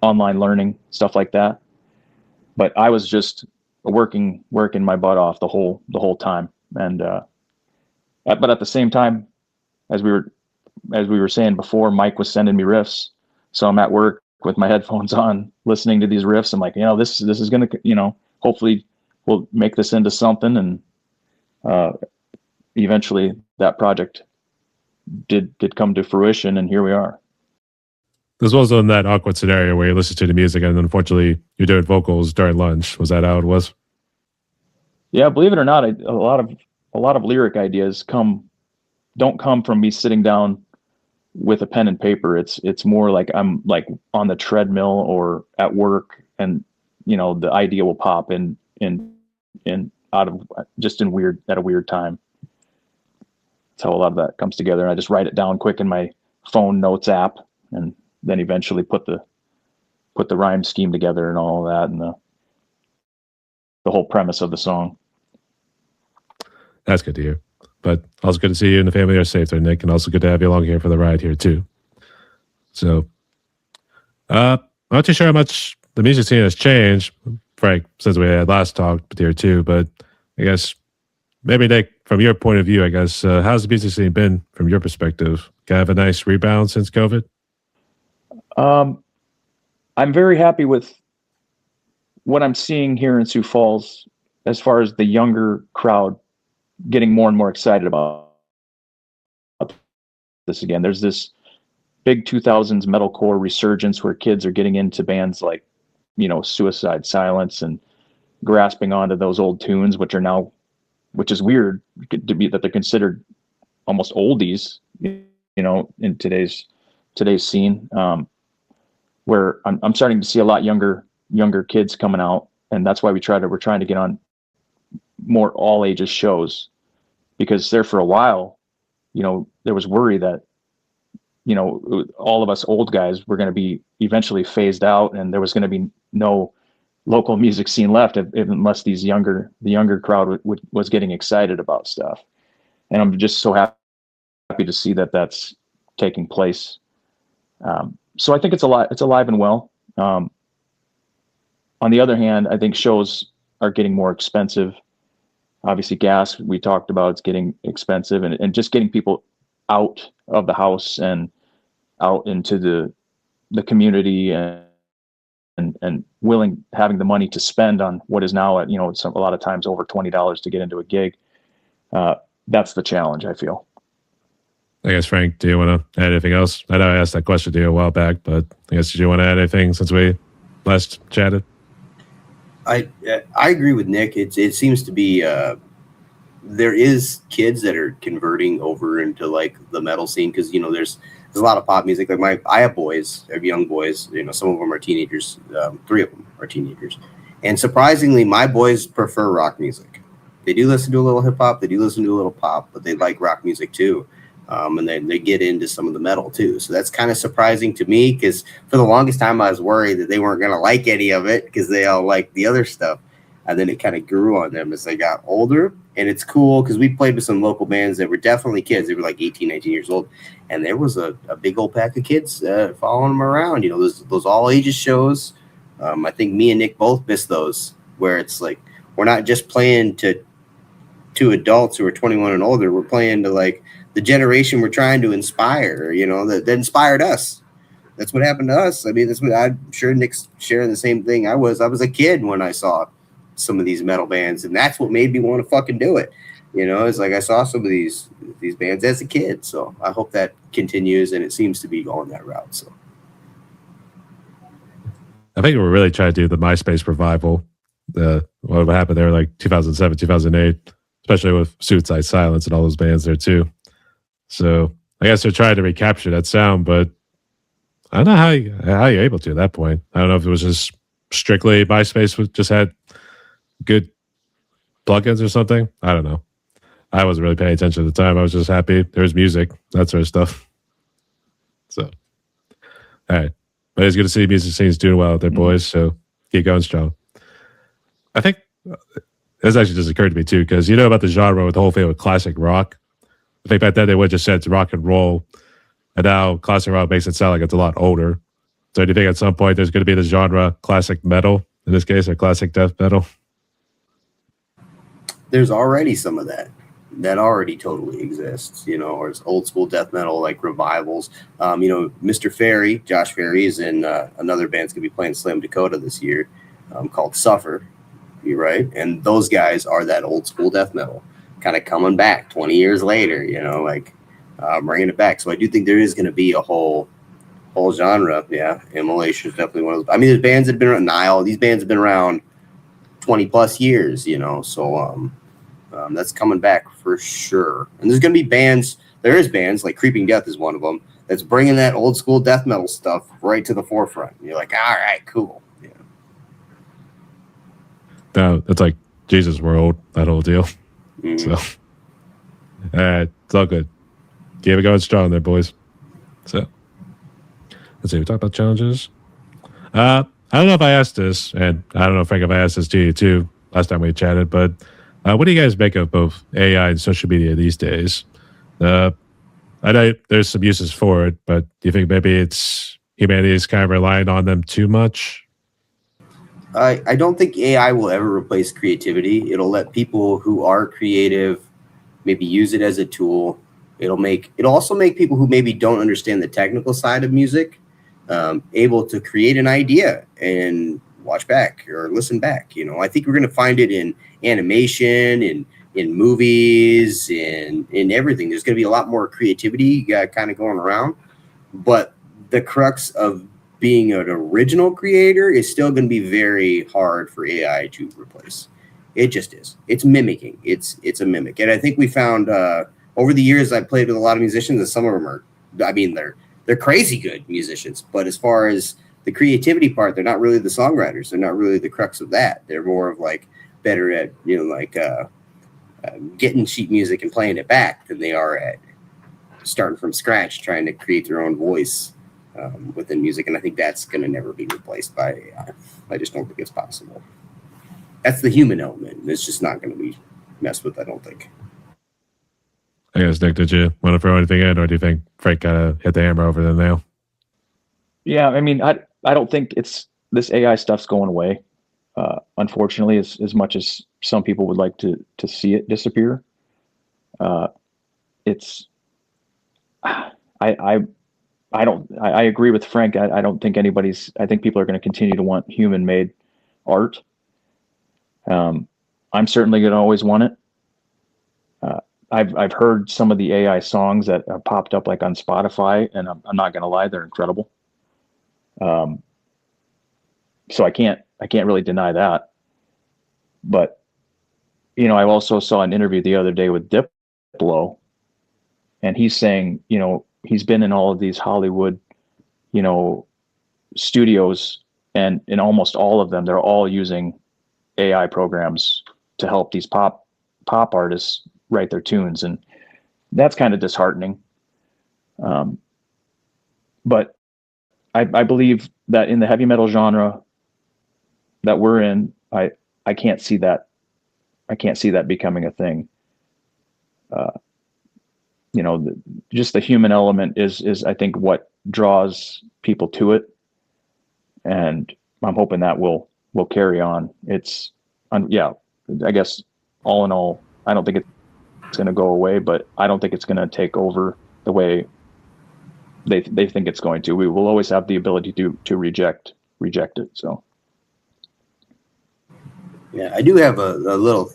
online learning, stuff like that. But I was just working my butt off the whole time. And, but at the same time, as we were saying before, Mike was sending me riffs. So I'm at work with my headphones on, listening to these riffs. I'm like, this is going to, hopefully we'll make this into something. And eventually that project did come to fruition, and here we are. This was in that awkward scenario where you listen to the music and unfortunately you're doing vocals during lunch. Was that how it was? Yeah, believe it or not, a lot of lyric ideas don't come from me sitting down with a pen and paper. It's more like I'm like on the treadmill or at work, and the idea will pop in out of just at a weird time. That's how a lot of that comes together. And I just write it down quick in my phone notes app, and then eventually put the rhyme scheme together and all of that, and the whole premise of the song. That's good to hear. But also good to see you and the family are safe there, Nick, and also good to have you along here for the ride here too. So, I'm not too sure how much the music scene has changed, Frank, since we had last talked here too. But I guess maybe Nick, from your point of view, I guess how's the music scene been from your perspective? Can I have a nice rebound since COVID? I'm very happy with what I'm seeing here in Sioux Falls as far as the younger crowd getting more and more excited about this again. There's this big 2000s metalcore resurgence where kids are getting into bands like, Suicide Silence and grasping onto those old tunes, which is weird to be that they're considered almost oldies, in today's scene. Where I'm starting to see a lot younger kids coming out, and that's why we're trying to get on more all ages shows, because there for a while, there was worry that, all of us old guys were going to be eventually phased out, and there was going to be no local music scene left unless the younger crowd was getting excited about stuff. And I'm just so happy to see that that's taking place. So I think it's alive and well. On the other hand, I think shows are getting more expensive. Obviously, gas, we talked about, it's getting expensive, and just getting people out of the house and out into the community and having the money to spend on what is now at, a lot of times over $20 to get into a gig. That's the challenge, I feel. I guess, Frank, do you want to add anything else? I know I asked that question to you a while back, but I guess, did you want to add anything since we last chatted? I agree with Nick. It seems to be there is kids that are converting over into like the metal scene, because there's a lot of pop music. Like I have boys, I have young boys. Some of them are teenagers. 3 of them are teenagers, and surprisingly, my boys prefer rock music. They do listen to a little hip hop. They do listen to a little pop, but they like rock music too. And then they get into some of the metal too. So that's kind of surprising to me, because for the longest time I was worried that they weren't going to like any of it because they all like the other stuff. And then it kind of grew on them as they got older. And it's cool because we played with some local bands that were definitely kids. They were like 18, 19 years old. And there was a big old pack of kids following them around. Those all ages shows. I think me and Nick both missed those, where it's like we're not just playing to adults who are 21 and older. We're playing to like the generation we're trying to inspire, that inspired us. That's what happened to us. I mean, that's what I'm sure Nick's sharing the same thing. I was a kid when I saw some of these metal bands, and that's what made me want to fucking do it. It's like I saw some of these bands as a kid. So I hope that continues, and it seems to be going that route. So I think we're really trying to do the MySpace revival. What happened there, like 2007, 2008, especially with Suicide Silence and all those bands there too. So I guess they're trying to recapture that sound, but I don't know how you're able to at that point. I don't know if it was just strictly MySpace just had good plugins or something. I don't know. I wasn't really paying attention at the time. I was just happy there was music, that sort of stuff. So, all right. But it's good to see the music scene's doing well out there, boys. So keep going strong. I think this actually just occurred to me too, because about the genre with the whole thing with classic rock. I think back then they would have just said it's rock and roll, and now classic rock makes it sound like it's a lot older. So do you think at some point there's going to be the genre classic metal, in this case, or classic death metal? There's already some of that already totally exists, or it's old school death metal, like revivals. Mr. Ferry, Josh Ferry, is in another band's going to be playing Slam Dakota this year called Suffer. You're right. And those guys are that old school death metal kind of coming back 20 years later, you know, like bringing it back. So I do think there is going to be a whole genre. Yeah. Immolation is definitely one of those. I mean, there's bands that have been around Nile. These bands have been around 20 plus years, you know, so that's coming back for sure. And there's going to be bands. There is bands like Creeping Death is one of them that's bringing that old school death metal stuff right to the forefront. You're like, all right, cool. Yeah. No, it's like Jesus World, that whole deal. Mm-hmm. So, it's all good. Keep it going strong there, boys. So, let's see. We talked about challenges. I don't know if I asked this, and I don't know, Frank, if I asked this to you too last time we chatted, but what do you guys make of both AI and social media these days? I know there's some uses for it, but do you think maybe it's humanity is kind of relying on them too much? I don't think AI will ever replace creativity. It'll let people who are creative maybe use it as a tool. It'll also make people who maybe don't understand the technical side of music able to create an idea and watch back or listen back. You know, I think we're going to find it in animation, in movies, in everything. There's going to be a lot more creativity kind of going around, but the crux of being an original creator is still going to be very hard for AI to replace. It just is. It's mimicking. It's a mimic. And I think we found over the years I've played with a lot of musicians, and some of them are, I mean, they're crazy good musicians, but as far as the creativity part, they're not really the songwriters. They're not really the crux of that. They're more of like better at, you know, like getting sheet music and playing it back than they are at starting from scratch, trying to create their own voice within music. And I think that's going to never be replaced by AI. I just don't think it's possible. That's the human element. It's just not going to be messed with, I don't think. I guess, Nick, did you want to throw anything in, or do you think Frank kind of hit the hammer over the nail? Yeah, I mean, I don't think this AI stuff's going away. Unfortunately, as much as some people would like to see it disappear, I agree with Frank. I don't think I think people are going to continue to want human-made art. I'm certainly going to always want it. I've heard some of the AI songs that have popped up like on Spotify, and I'm not going to lie, they're incredible. So I can't really deny that. But, you know, I also saw an interview the other day with Diplo, and he's saying, you know, he's been in all of these Hollywood, you know, studios, and in almost all of them, they're all using AI programs to help these pop artists write their tunes. And that's kind of disheartening. But I believe that in the heavy metal genre that we're in, I can't see that. I can't see that becoming a thing. You know, just the human element is I think what draws people to it, and I'm hoping that will carry on. Yeah, I guess all in all, I don't think it's going to go away, but I don't think it's going to take over the way they think it's going to. We will always have the ability to reject it. So. Yeah, I do have a little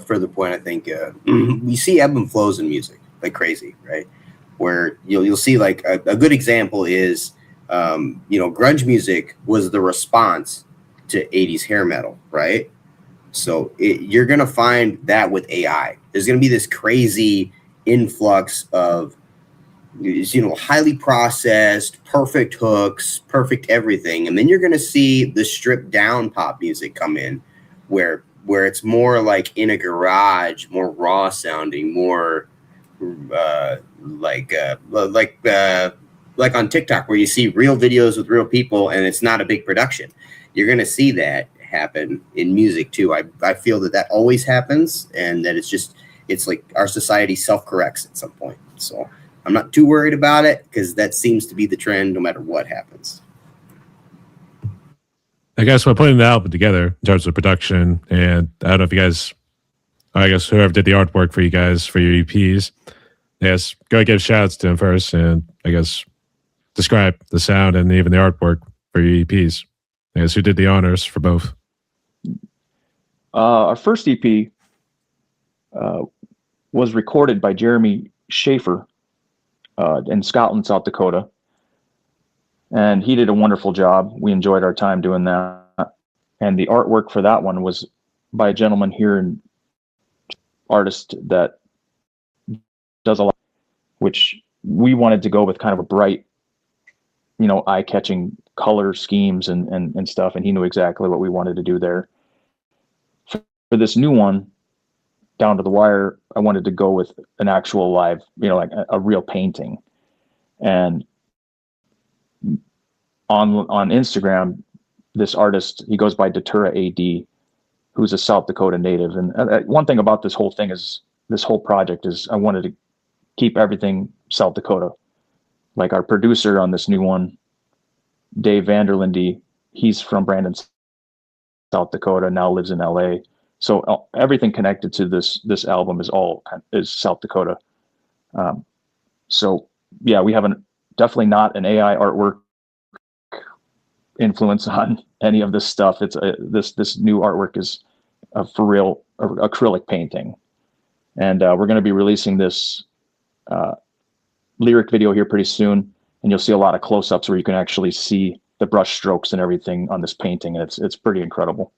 further point. I think we see ebb and flows in music like crazy, right? Where you'll see like a good example is, grunge music was the response to 80s hair metal, right? So you're going to find that with AI. There's going to be this crazy influx of, highly processed, perfect hooks, perfect everything. And then you're going to see the stripped down pop music come in where it's more like in a garage, more raw sounding, more like on TikTok where you see real videos with real people and it's not a big production. You're going to see that happen in music too. I feel that always happens, and that it's like our society self-corrects at some point. So I'm not too worried about it because that seems to be the trend no matter what happens. I guess we're putting the album together in terms of production, and I don't know if you guys, I guess whoever did the artwork for you guys for your EPs, yes, go give shouts to him first, and I guess describe the sound and even the artwork for your EPs. I guess who did the honors for both? Our first EP was recorded by Jeremy Schaefer in Scotland, South Dakota. And he did a wonderful job. We enjoyed our time doing that. And the artwork for that one was by a gentleman here, an artist that does a lot, which we wanted to go with kind of a bright, eye-catching color schemes and stuff. And he knew exactly what we wanted to do there. For this new one, Down to the Wire, I wanted to go with an actual live, like a real painting. And on Instagram, this artist, he goes by Datura AD, who's a South Dakota native. And one thing about this whole thing is, this whole project is, I wanted to keep everything South Dakota. Like our producer on this new one, Dave Vanderlinde, he's from Brandon, South Dakota, now lives in LA. So everything connected to this album is South Dakota. So yeah, we have definitely not an AI artwork influence on any of this stuff. It's this new artwork is for real acrylic painting, and we're going to be releasing this lyric video here pretty soon, and you'll see a lot of close-ups where you can actually see the brush strokes and everything on this painting, and it's pretty incredible.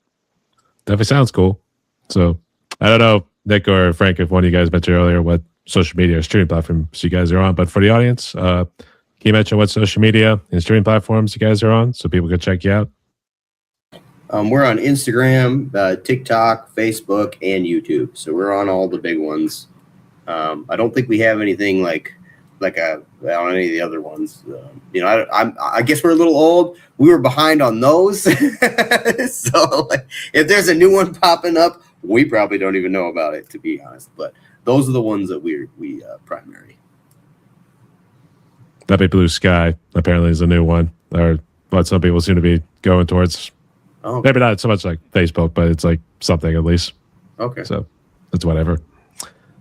Definitely sounds cool. So I don't know, Nick or Frank, if one of you guys mentioned earlier what social media or streaming platforms you guys are on, but for the audience, can you mention what social media and streaming platforms you guys are on so people can check you out? We're on Instagram, TikTok, Facebook, and YouTube. So we're on all the big ones. I don't think we have anything like on any of the other ones. I guess we're a little old. We were behind on those. So if there's a new one popping up, we probably don't even know about it, to be honest. But those are the ones that we primary. That Be Blue Sky apparently is a new one, or what some people seem to be going towards. Oh, maybe not so much like Facebook, but it's like something at least. Okay. So it's whatever.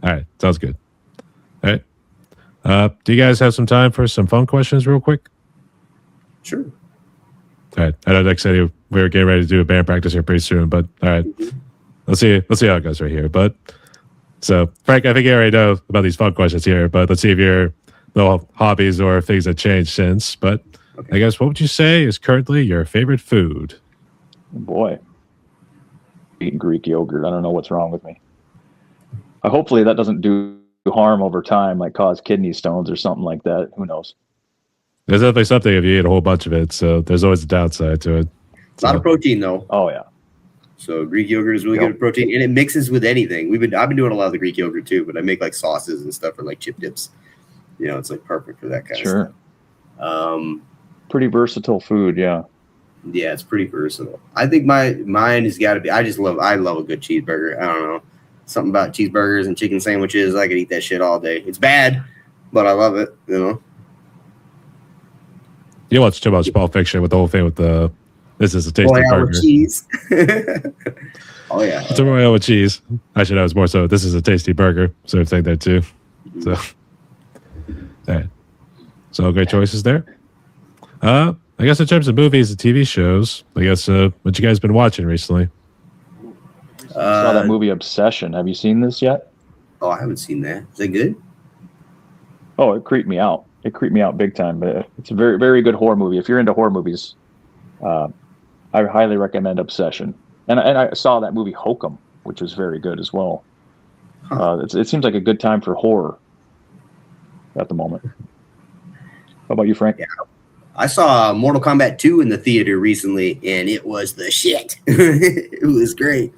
All right. Sounds good. All right. Do you guys have some time for some phone questions real quick? Sure. All right. I know Nick said we were getting ready to do a band practice here pretty soon, but all right. Let's see how it goes right here. But so Frank, I think you already know about these phone questions here, but let's see if your little hobbies or things that changed since. But okay. I guess what would you say is currently your favorite food? Boy, eating Greek yogurt. I don't know what's wrong with me. Hopefully that doesn't do harm over time, like cause kidney stones or something like that. Who knows? There's definitely something if you eat a whole bunch of it. So there's always a downside to it. A lot of protein though. Oh yeah. So Greek yogurt is really good at protein, and it mixes with anything. I've been doing a lot of the Greek yogurt too, but I make like sauces and stuff for like chip dips. It's like perfect for that kind of stuff. Pretty versatile food, yeah. Yeah, it's pretty versatile. I think mine has got to be. I love a good cheeseburger. I don't know, something about cheeseburgers and chicken sandwiches. I could eat that shit all day. It's bad, but I love it. You watch too much Pulp Fiction with the whole thing with the. This is a tasty burger. With cheese. Oh yeah. It's a Royale with cheese. Actually, that was more so. This is a tasty burger. Sort of thing there too. So, all right. So great choices there. I guess in terms of movies and TV shows, I guess what you guys been watching recently? I saw that movie Obsession. Have you seen this yet? Oh, I haven't seen that. Is that good? Oh, it creeped me out. It creeped me out big time. But it's a very, very good horror movie. If you're into horror movies, I highly recommend Obsession. And I saw that movie Hokum, which was very good as well. It seems like a good time for horror at the moment. How about you, Frank? Yeah. I saw Mortal Kombat 2 in the theater recently, and it was the shit. It was great.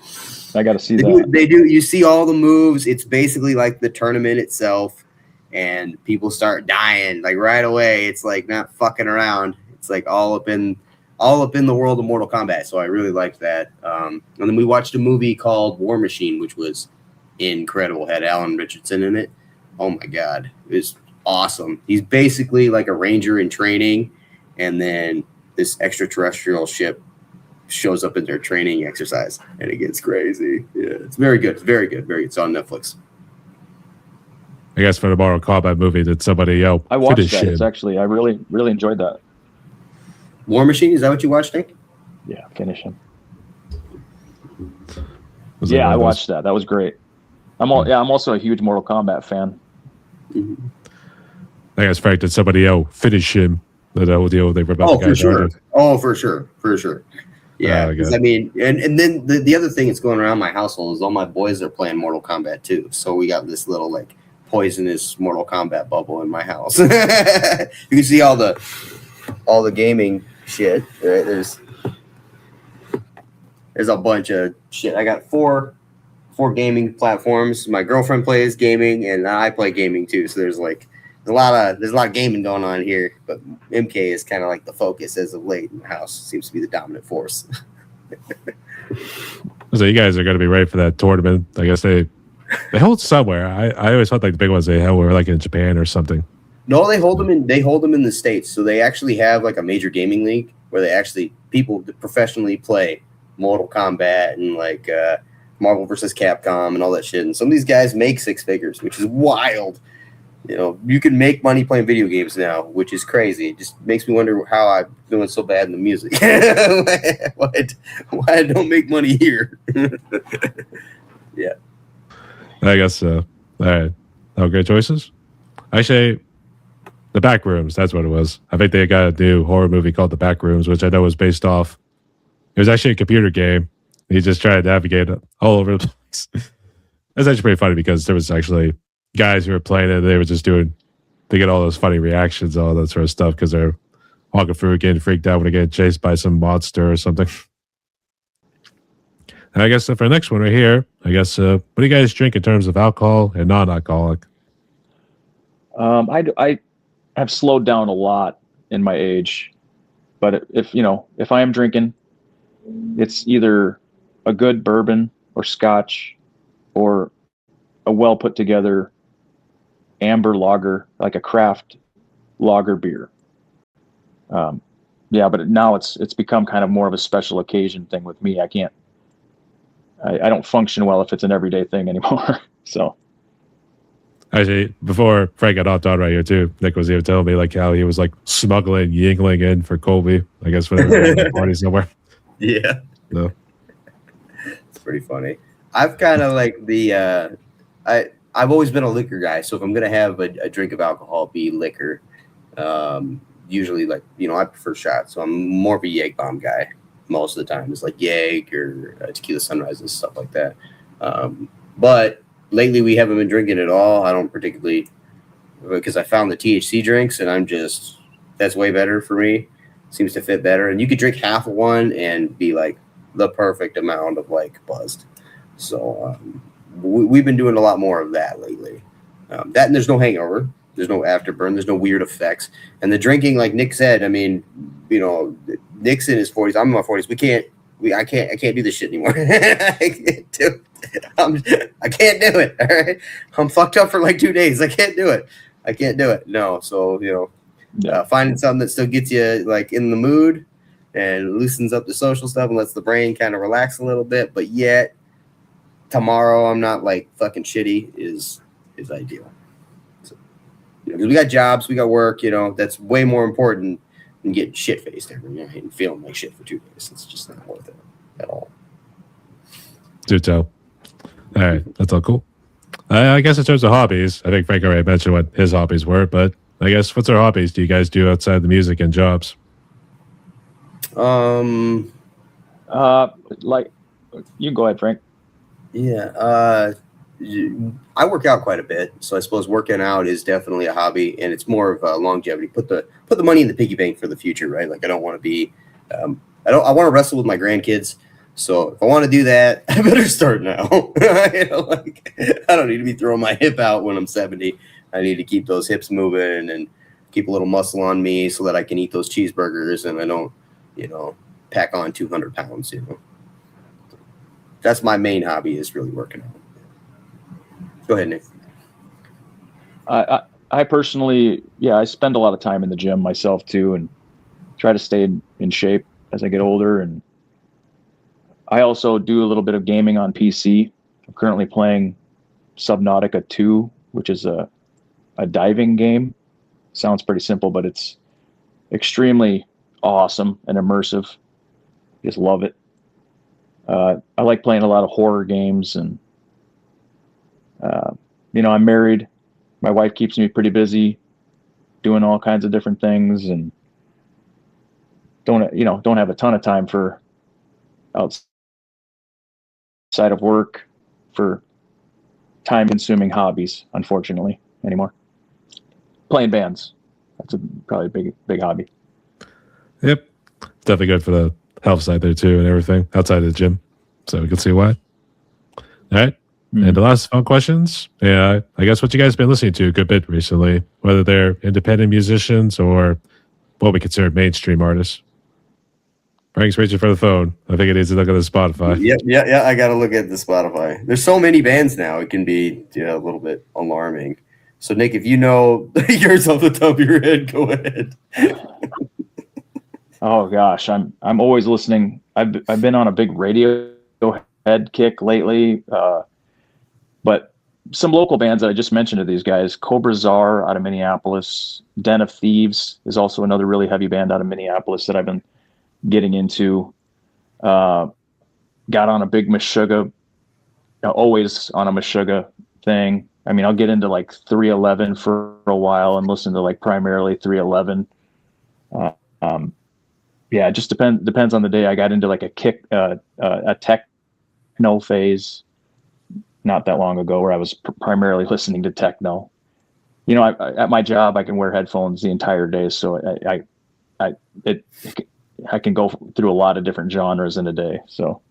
I got to see that. They do. You see all the moves. It's basically like the tournament itself, and people start dying like right away. It's like not fucking around. It's like all up in the world of Mortal Kombat. So I really liked that. And then we watched a movie called War Machine, which was incredible. Had Alan Richardson in it. Oh my god, it was awesome. He's basically like a ranger in training, and then this extraterrestrial ship shows up in their training exercise, and it gets crazy. Yeah, it's very good. It's very good. It's on Netflix. I guess for the Mortal Kombat movie, did somebody yell? I watched that. It's actually, I really, really enjoyed that. War Machine, is that what you watched, Nick? Yeah, finish him. Yeah, I watched that. That was great. I'm also a huge Mortal Kombat fan. Mm-hmm. I guess Frank, did somebody finish him? That whole deal they were about the guy. For sure. Oh, for sure. Yeah, because I mean, and then the other thing that's going around my household is all my boys are playing Mortal Kombat too. So we got this little like poisonous Mortal Kombat bubble in my house. You can see all the gaming shit. Right? There's a bunch of shit. I got four gaming platforms. My girlfriend plays gaming, and I play gaming too. So there's a lot of gaming going on here. But MK is kind of like the focus as of late in the house. Seems to be the dominant force. So you guys are going to be ready for that tournament. I guess they hold somewhere. I always thought like the big ones they held were like in Japan or something. No, they hold them in the States. So they actually have like a major gaming league where they actually people professionally play Mortal Kombat and like Marvel vs. Capcom and all that shit. And some of these guys make six figures, which is wild. You know, you can make money playing video games now, which is crazy. It just makes me wonder how I'm doing so bad in the music. why I don't make money here. Yeah. I guess all right. Oh, great choices. Actually, The Back Rooms, that's what it was. I think they got a new horror movie called The Back Rooms, which I know was based off. It was actually a computer game. He just tried to navigate all over the place. That's actually pretty funny because there was actually guys who were playing it. They were just they get all those funny reactions, all that sort of stuff because they're walking through getting freaked out when they get chased by some monster or something. And I guess for the next one right here, I guess what do you guys drink in terms of alcohol and non-alcoholic? I have slowed down a lot in my age, but if I am drinking, it's either a good bourbon or scotch or a well put together amber lager, like a craft lager beer. But now it's become kind of more of a special occasion thing with me. I don't function well if it's an everyday thing anymore. So actually, before Frank got hopped on right here too, Nick was even telling me like how he was like smuggling Yingling in for Colby, I guess when they were at a party somewhere. Yeah. So it's pretty funny. I've kind of like I've always been a liquor guy, so if I'm gonna have a drink of alcohol, be liquor. Usually, like I prefer shots, so I'm more of a Yeg Bomb guy. Most of the time, it's like Yeg or Tequila Sunrise and stuff like that. But lately, we haven't been drinking at all. I don't particularly because I found the THC drinks, and that's way better for me. Seems to fit better, and you could drink half of one and be like the perfect amount of like buzzed. So. We've been doing a lot more of that lately. That and there's no hangover, there's no afterburn, there's no weird effects. And the drinking, like Nick said, I mean, Nick's in his 40s, I'm in my 40s. I can't do this shit anymore. I can't do it. All right, I'm fucked up for like 2 days. I can't do it. No, so finding something that still gets you like in the mood and loosens up the social stuff and lets the brain kind of relax a little bit, but yet tomorrow I'm not like fucking shitty is ideal. So, we got jobs, we got work, that's way more important than getting shit faced every night and feeling like shit for 2 days. It's just not worth it at all. Do tell. All right, that's all cool. I guess in terms of hobbies, I think Frank already mentioned what his hobbies were, but I guess what's our hobbies do you guys do outside the music and jobs? Like you can go ahead, Frank. Yeah, I work out quite a bit, so I suppose working out is definitely a hobby, and it's more of longevity. Put the money in the piggy bank for the future, right? Like I don't want to be, I want to wrestle with my grandkids. So if I want to do that, I better start now. I don't need to be throwing my hip out when I'm 70. I need to keep those hips moving and keep a little muscle on me so that I can eat those cheeseburgers and I don't, pack on 200 pounds. That's my main hobby is really working out. Go ahead, Nick. I personally, I spend a lot of time in the gym myself too, and try to stay in shape as I get older. And I also do a little bit of gaming on PC. I'm currently playing Subnautica 2, which is a diving game. Sounds pretty simple, but it's extremely awesome and immersive. Just love it. I like playing a lot of horror games, and I'm married. My wife keeps me pretty busy doing all kinds of different things, and don't have a ton of time for outside of work for time consuming hobbies, unfortunately, anymore. Playing bands. That's probably a big hobby. Yep. It's definitely good for the health side there too and everything outside of the gym. So we can see why. All right. And the last fun questions. Yeah, I guess what you guys been listening to a good bit recently, whether they're independent musicians or what we consider mainstream artists. Frank's reaching for the phone. I think it needs to look at the Spotify. Yeah. I got to look at the Spotify. There's so many bands now. It can be a little bit alarming. So, Nick, if you know yours off the top of your head, go ahead. Oh gosh, I'm always listening. I've been on a big Radiohead kick lately, but some local bands that I just mentioned to these guys: Cobra Czar out of Minneapolis, Den of Thieves is also another really heavy band out of Minneapolis that I've been getting into. Got on a big Meshuggah, always on a Meshuggah thing. I mean, I'll get into like 311 for a while and listen to like primarily 311. Yeah, it just depends on the day. I got into like a techno phase not that long ago where I was primarily listening to techno. At my job I can wear headphones the entire day, so I can go through a lot of different genres in a day. So.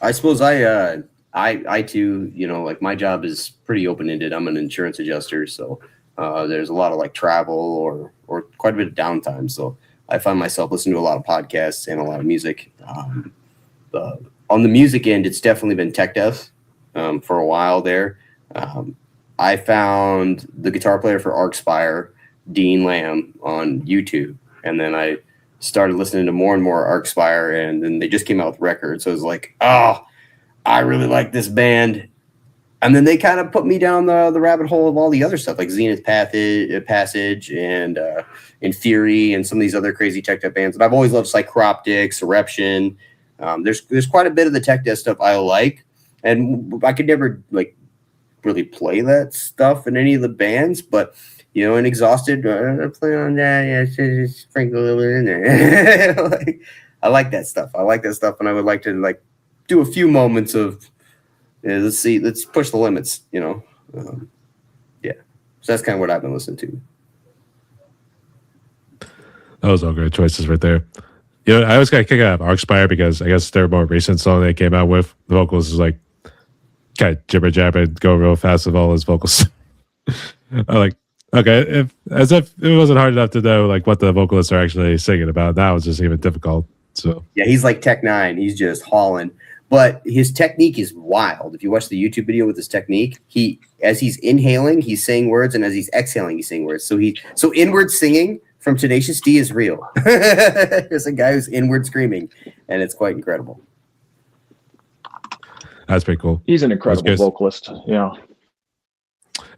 I suppose I too, like my job is pretty open-ended. I'm an insurance adjuster, so there's a lot of like travel or quite a bit of downtime. So I find myself listening to a lot of podcasts and a lot of music. On the music end, it's definitely been tech death for a while there. I found the guitar player for Arcspire, Dean Lamb, on YouTube, and then I started listening to more and more Arcspire, and then they just came out with records. So it was like, oh, I really like this band. And then they kind of put me down the rabbit hole of all the other stuff like Zenith Passage and In Theory and some of these other crazy tech death bands. And I've always loved Psychroptics, Eruption. There's quite a bit of the tech death stuff I like, and I could never like really play that stuff in any of the bands, but in Exhausted, I play on that. Yeah, sprinkle a little bit in there. I like that stuff. And I would like to like do a few moments of let's push the limits. Yeah. So that's kind of what I've been listening to. Those are all great choices right there. I always got a kick out of Arcspire because I guess their more recent song they came out with, the vocals is like kind of jibber jabber, go real fast with all his vocals. I like. Okay, as if it wasn't hard enough to know like what the vocalists are actually singing about. That was just even difficult. So yeah, he's like Tech Nine. He's just hauling, but his technique is wild. If you watch the YouTube video with his technique, as he's inhaling, he's saying words, and as he's exhaling, he's saying words. So inward singing from Tenacious D is real. There's a guy who's inward screaming, and it's quite incredible. That's pretty cool. He's an incredible vocalist. Yeah,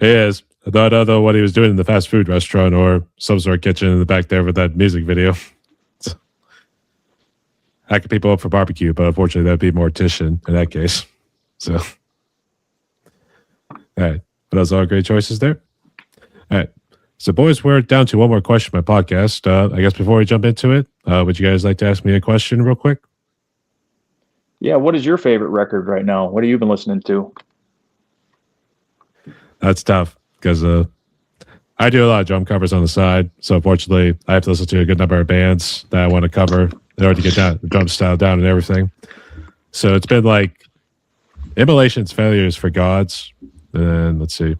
he is. I don't know what he was doing in the fast food restaurant or some sort of kitchen in the back there with that music video. Hacking people up for barbecue, but unfortunately that'd be mortician in that case. So, all right. But those are all great choices there. All right. So, boys, we're down to one more question for my podcast. I guess before we jump into it, would you guys like to ask me a question real quick? Yeah. What is your favorite record right now? What have you been listening to? That's tough. Because I do a lot of drum covers on the side, so unfortunately, I have to listen to a good number of bands that I want to cover in order to get the drum style down and everything. So it's been like Immolation's Failures for Gods, and let's see,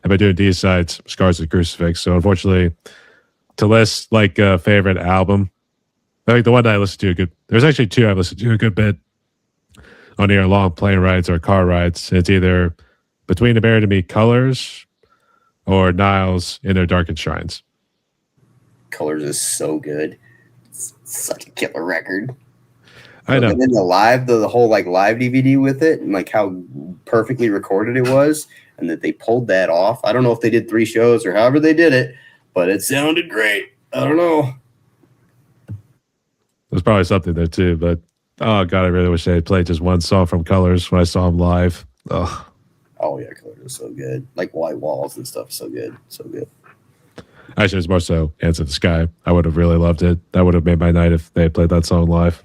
I've been doing D-sides, Scars of the Crucifix. So unfortunately, to list like a favorite album, I think the one that I listen to there's actually two I've listened to a good bit on either long plane rides or car rides. It's either Between the Buried and Me Colors or Niles in Their Darkened Shrines. Colors is so good. It's such a killer record. I know. And then the whole like live DVD with it, and like how perfectly recorded it was, and that they pulled that off. I don't know if they did 3 shows or however they did it, but it sounded great. I don't know. There's probably something there too, but oh god, I really wish they had played just one song from Colors when I saw them live. Oh, yeah, Colors is so good. Like White Walls and stuff, so good, so good. actually, it's more so Answer the Sky. I would have really loved it. That would have made my night if they had played that song live.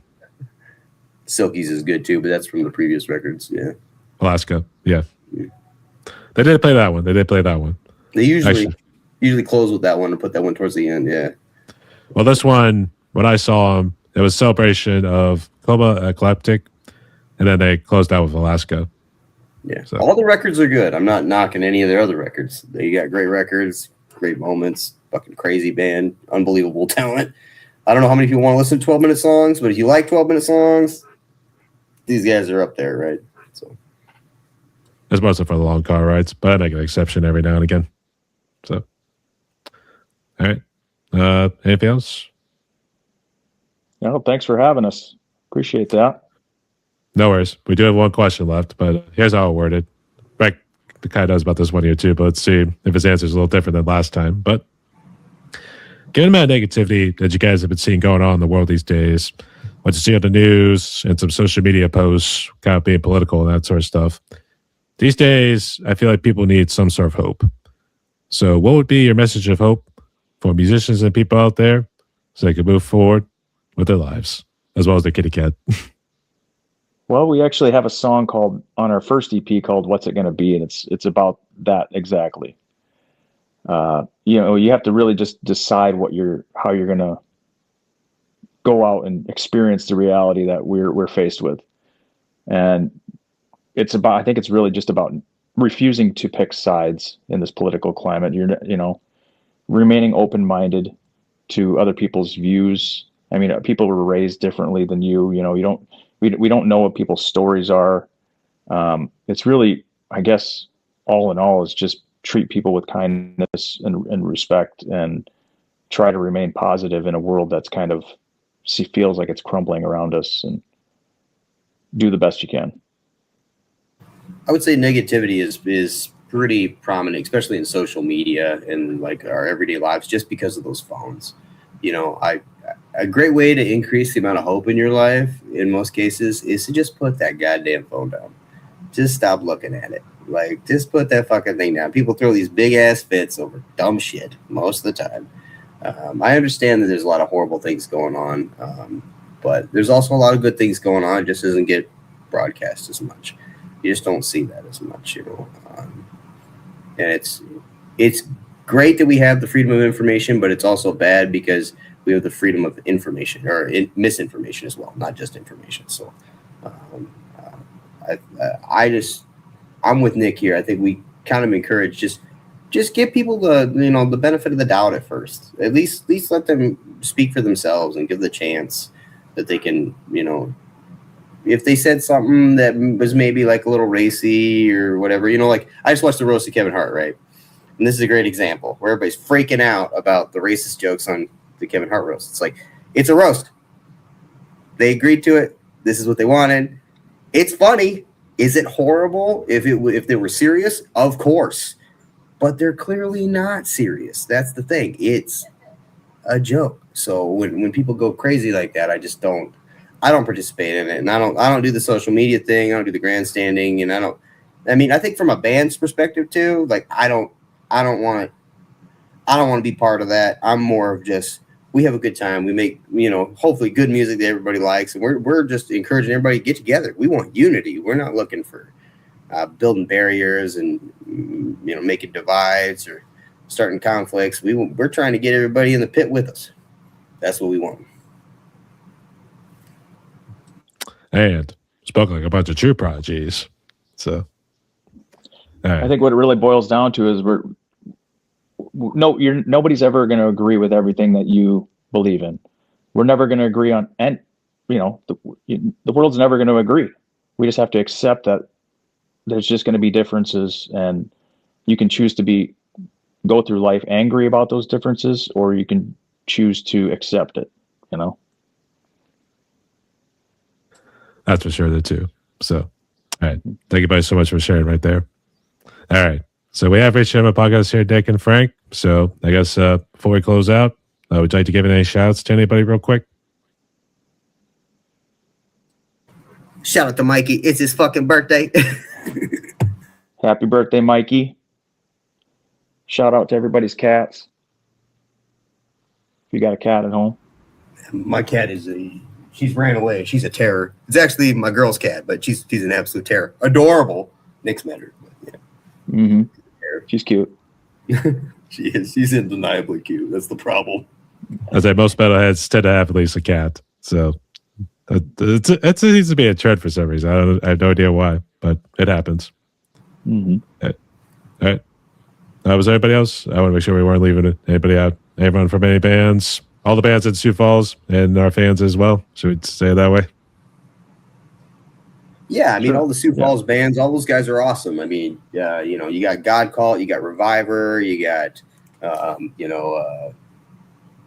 Silkies is good too, but that's from the previous records. Yeah, Alaska, yeah. They did play that one. They usually close with that one and put that one towards the end. Yeah. Well, this one, when I saw them, it was a celebration of Coma Eclectic, and then they closed out with Alaska. Yeah. So. All the records are good. I'm not knocking any of their other records. They got great records, great moments, fucking crazy band, unbelievable talent. I don't know how many people want to listen to 12-minute songs, but if you like 12-minute songs, these guys are up there, right? So it's mostly for the long car rides, but I make an exception every now and again. So, all right. Anything else? No, thanks for having us. Appreciate that. No worries. We do have one question left, but here's how I worded. Beck kind of knows about this one here too, but let's see if his answer is a little different than last time. But given the amount of negativity that you guys have been seeing going on in the world these days, what you see on the news and some social media posts kind of being political and that sort of stuff, these days I feel like people need some sort of hope. So what would be your message of hope for musicians and people out there so they can move forward with their lives as well as their kitty cat? Well, we actually have a song called on our first EP called "What's It Gonna Be," and it's about that exactly. You have to really just decide how you're gonna go out and experience the reality that we're faced with, and I think it's really just about refusing to pick sides in this political climate. Remaining open-minded to other people's views. I mean, people were raised differently than you. We don't know what people's stories are. It's really, I guess, all in all, is just treat people with kindness and respect, and try to remain positive in a world that's kind of feels like it's crumbling around us, and do the best you can. I would say negativity is pretty prominent, especially in social media and like our everyday lives, just because of those phones. A great way to increase the amount of hope in your life, in most cases, is to just put that goddamn phone down. Just stop looking at it. Like, just put that fucking thing down. People throw these big ass fits over dumb shit most of the time. I understand that there's a lot of horrible things going on, but there's also a lot of good things going on. It just doesn't get broadcast as much. You just don't see that as much, and it's great that we have the freedom of information, but it's also bad because we have the freedom of information or misinformation as well, not just information. So I'm with Nick here. I think we kind of encourage just give people the benefit of the doubt at first. At least let them speak for themselves and give the chance that they can, if they said something that was maybe like a little racy or whatever, like I just watched the roast of Kevin Hart, right? And this is a great example where everybody's freaking out about the racist jokes on the Kevin Hart roast. It's like, it's a roast. They agreed to it. This is what they wanted. It's funny. Is it horrible if they were serious? Of course. But they're clearly not serious. That's the thing. It's a joke. So when people go crazy like that, I don't participate in it. And I don't do the social media thing. I don't do the grandstanding. And I think from a band's perspective too, like I don't want to be part of that. I'm more of just, we have a good time. We make, hopefully good music that everybody likes. And we're just encouraging everybody to get together. We want unity. We're not looking for building barriers and, making divides or starting conflicts. We're trying to get everybody in the pit with us. That's what we want. And spoke like a bunch of true prodigies. So, I think what it really boils down to is nobody's ever going to agree with everything that you believe in. We're never going to agree on, and the world's never going to agree. We just have to accept that there's just going to be differences, and you can choose to go through life angry about those differences, or you can choose to accept it. That's for sure, there too. So, all right. Thank you guys so much for sharing right there. All right. So we have reached the end of my podcast here, Dick and Frank. So I guess before we close out, would you like to give any shout outs to anybody real quick? Shout out to Mikey. It's his fucking birthday. Happy birthday, Mikey. Shout out to everybody's cats. If you got a cat at home. My cat she's ran away. She's a terror. It's actually my girl's cat, but she's an absolute terror. Adorable. Nick's met her. But yeah. Mm-hmm. She's cute. She is. She's undeniably cute. That's the problem. I'd say most metalheads tend to have at least a cat. So it seems to be a trend for some reason. I have no idea why, but it happens. Mm-hmm. All right. Was there anybody else? I want to make sure we weren't leaving anybody out. Everyone from any bands? All the bands in Sioux Falls and our fans as well. Should we say it that way? Yeah, I mean, all the Sioux Falls bands, all those guys are awesome. I mean, you got God Call, you got Reviver, you got,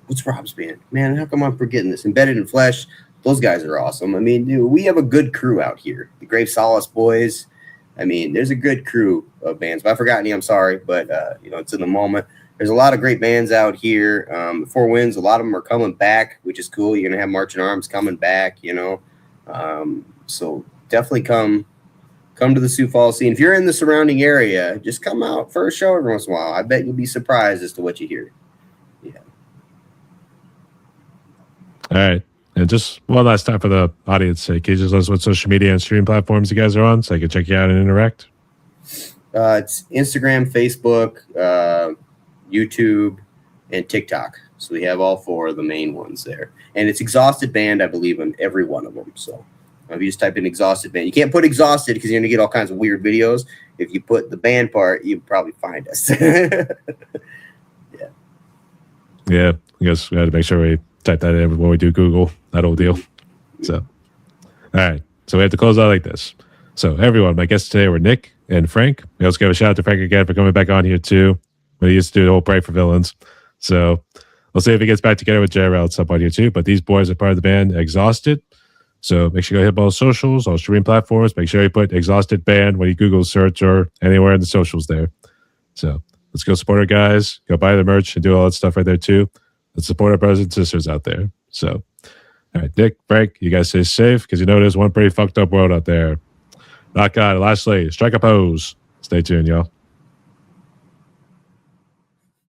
what's Rob's band? Man, how come I'm forgetting this? Embedded in Flesh. Those guys are awesome. I mean, dude, we have a good crew out here. The Grave Solace Boys. I mean, there's a good crew of bands. If I forgot any, I'm sorry, but it's in the moment. There's a lot of great bands out here. Four Winds, a lot of them are coming back, which is cool. You're gonna have Marching Arms coming back, so definitely come to the Sioux Falls scene. If you're in the surrounding area, just come out for a show every once in a while. I bet you'll be surprised as to what you hear. Yeah. All right. And just one last time for the audience sake, can you just let us what social media and streaming platforms you guys are on so I can check you out and interact? It's Instagram, Facebook, YouTube, and TikTok. So we have all four of the main ones there. And it's Exhausted Band, I believe, on every one of them. So if you just type in Exhausted Band, you can't put Exhausted because you're going to get all kinds of weird videos. If you put the band part, you'll probably find us. Yeah. I guess we had to make sure we type that in when we do Google, that old deal. So, all right. So we have to close out like this. So everyone, my guests today were Nick and Frank. We also give a shout out to Frank again for coming back on here too. When he used to do the whole Pray for Villains. So we'll see if he gets back together with JRL at some point here too. But these boys are part of the band Exhausted. So make sure you go hit all socials, all streaming platforms. Make sure you put Exhausted Band when you Google search or anywhere in the socials there. So let's go support our guys, go buy the merch and do all that stuff right there too. Let's support our brothers and sisters out there. So, all right, Nick, Frank, you guys stay safe because you know there's one pretty fucked up world out there. Not God. Lastly, strike a pose. Stay tuned, y'all.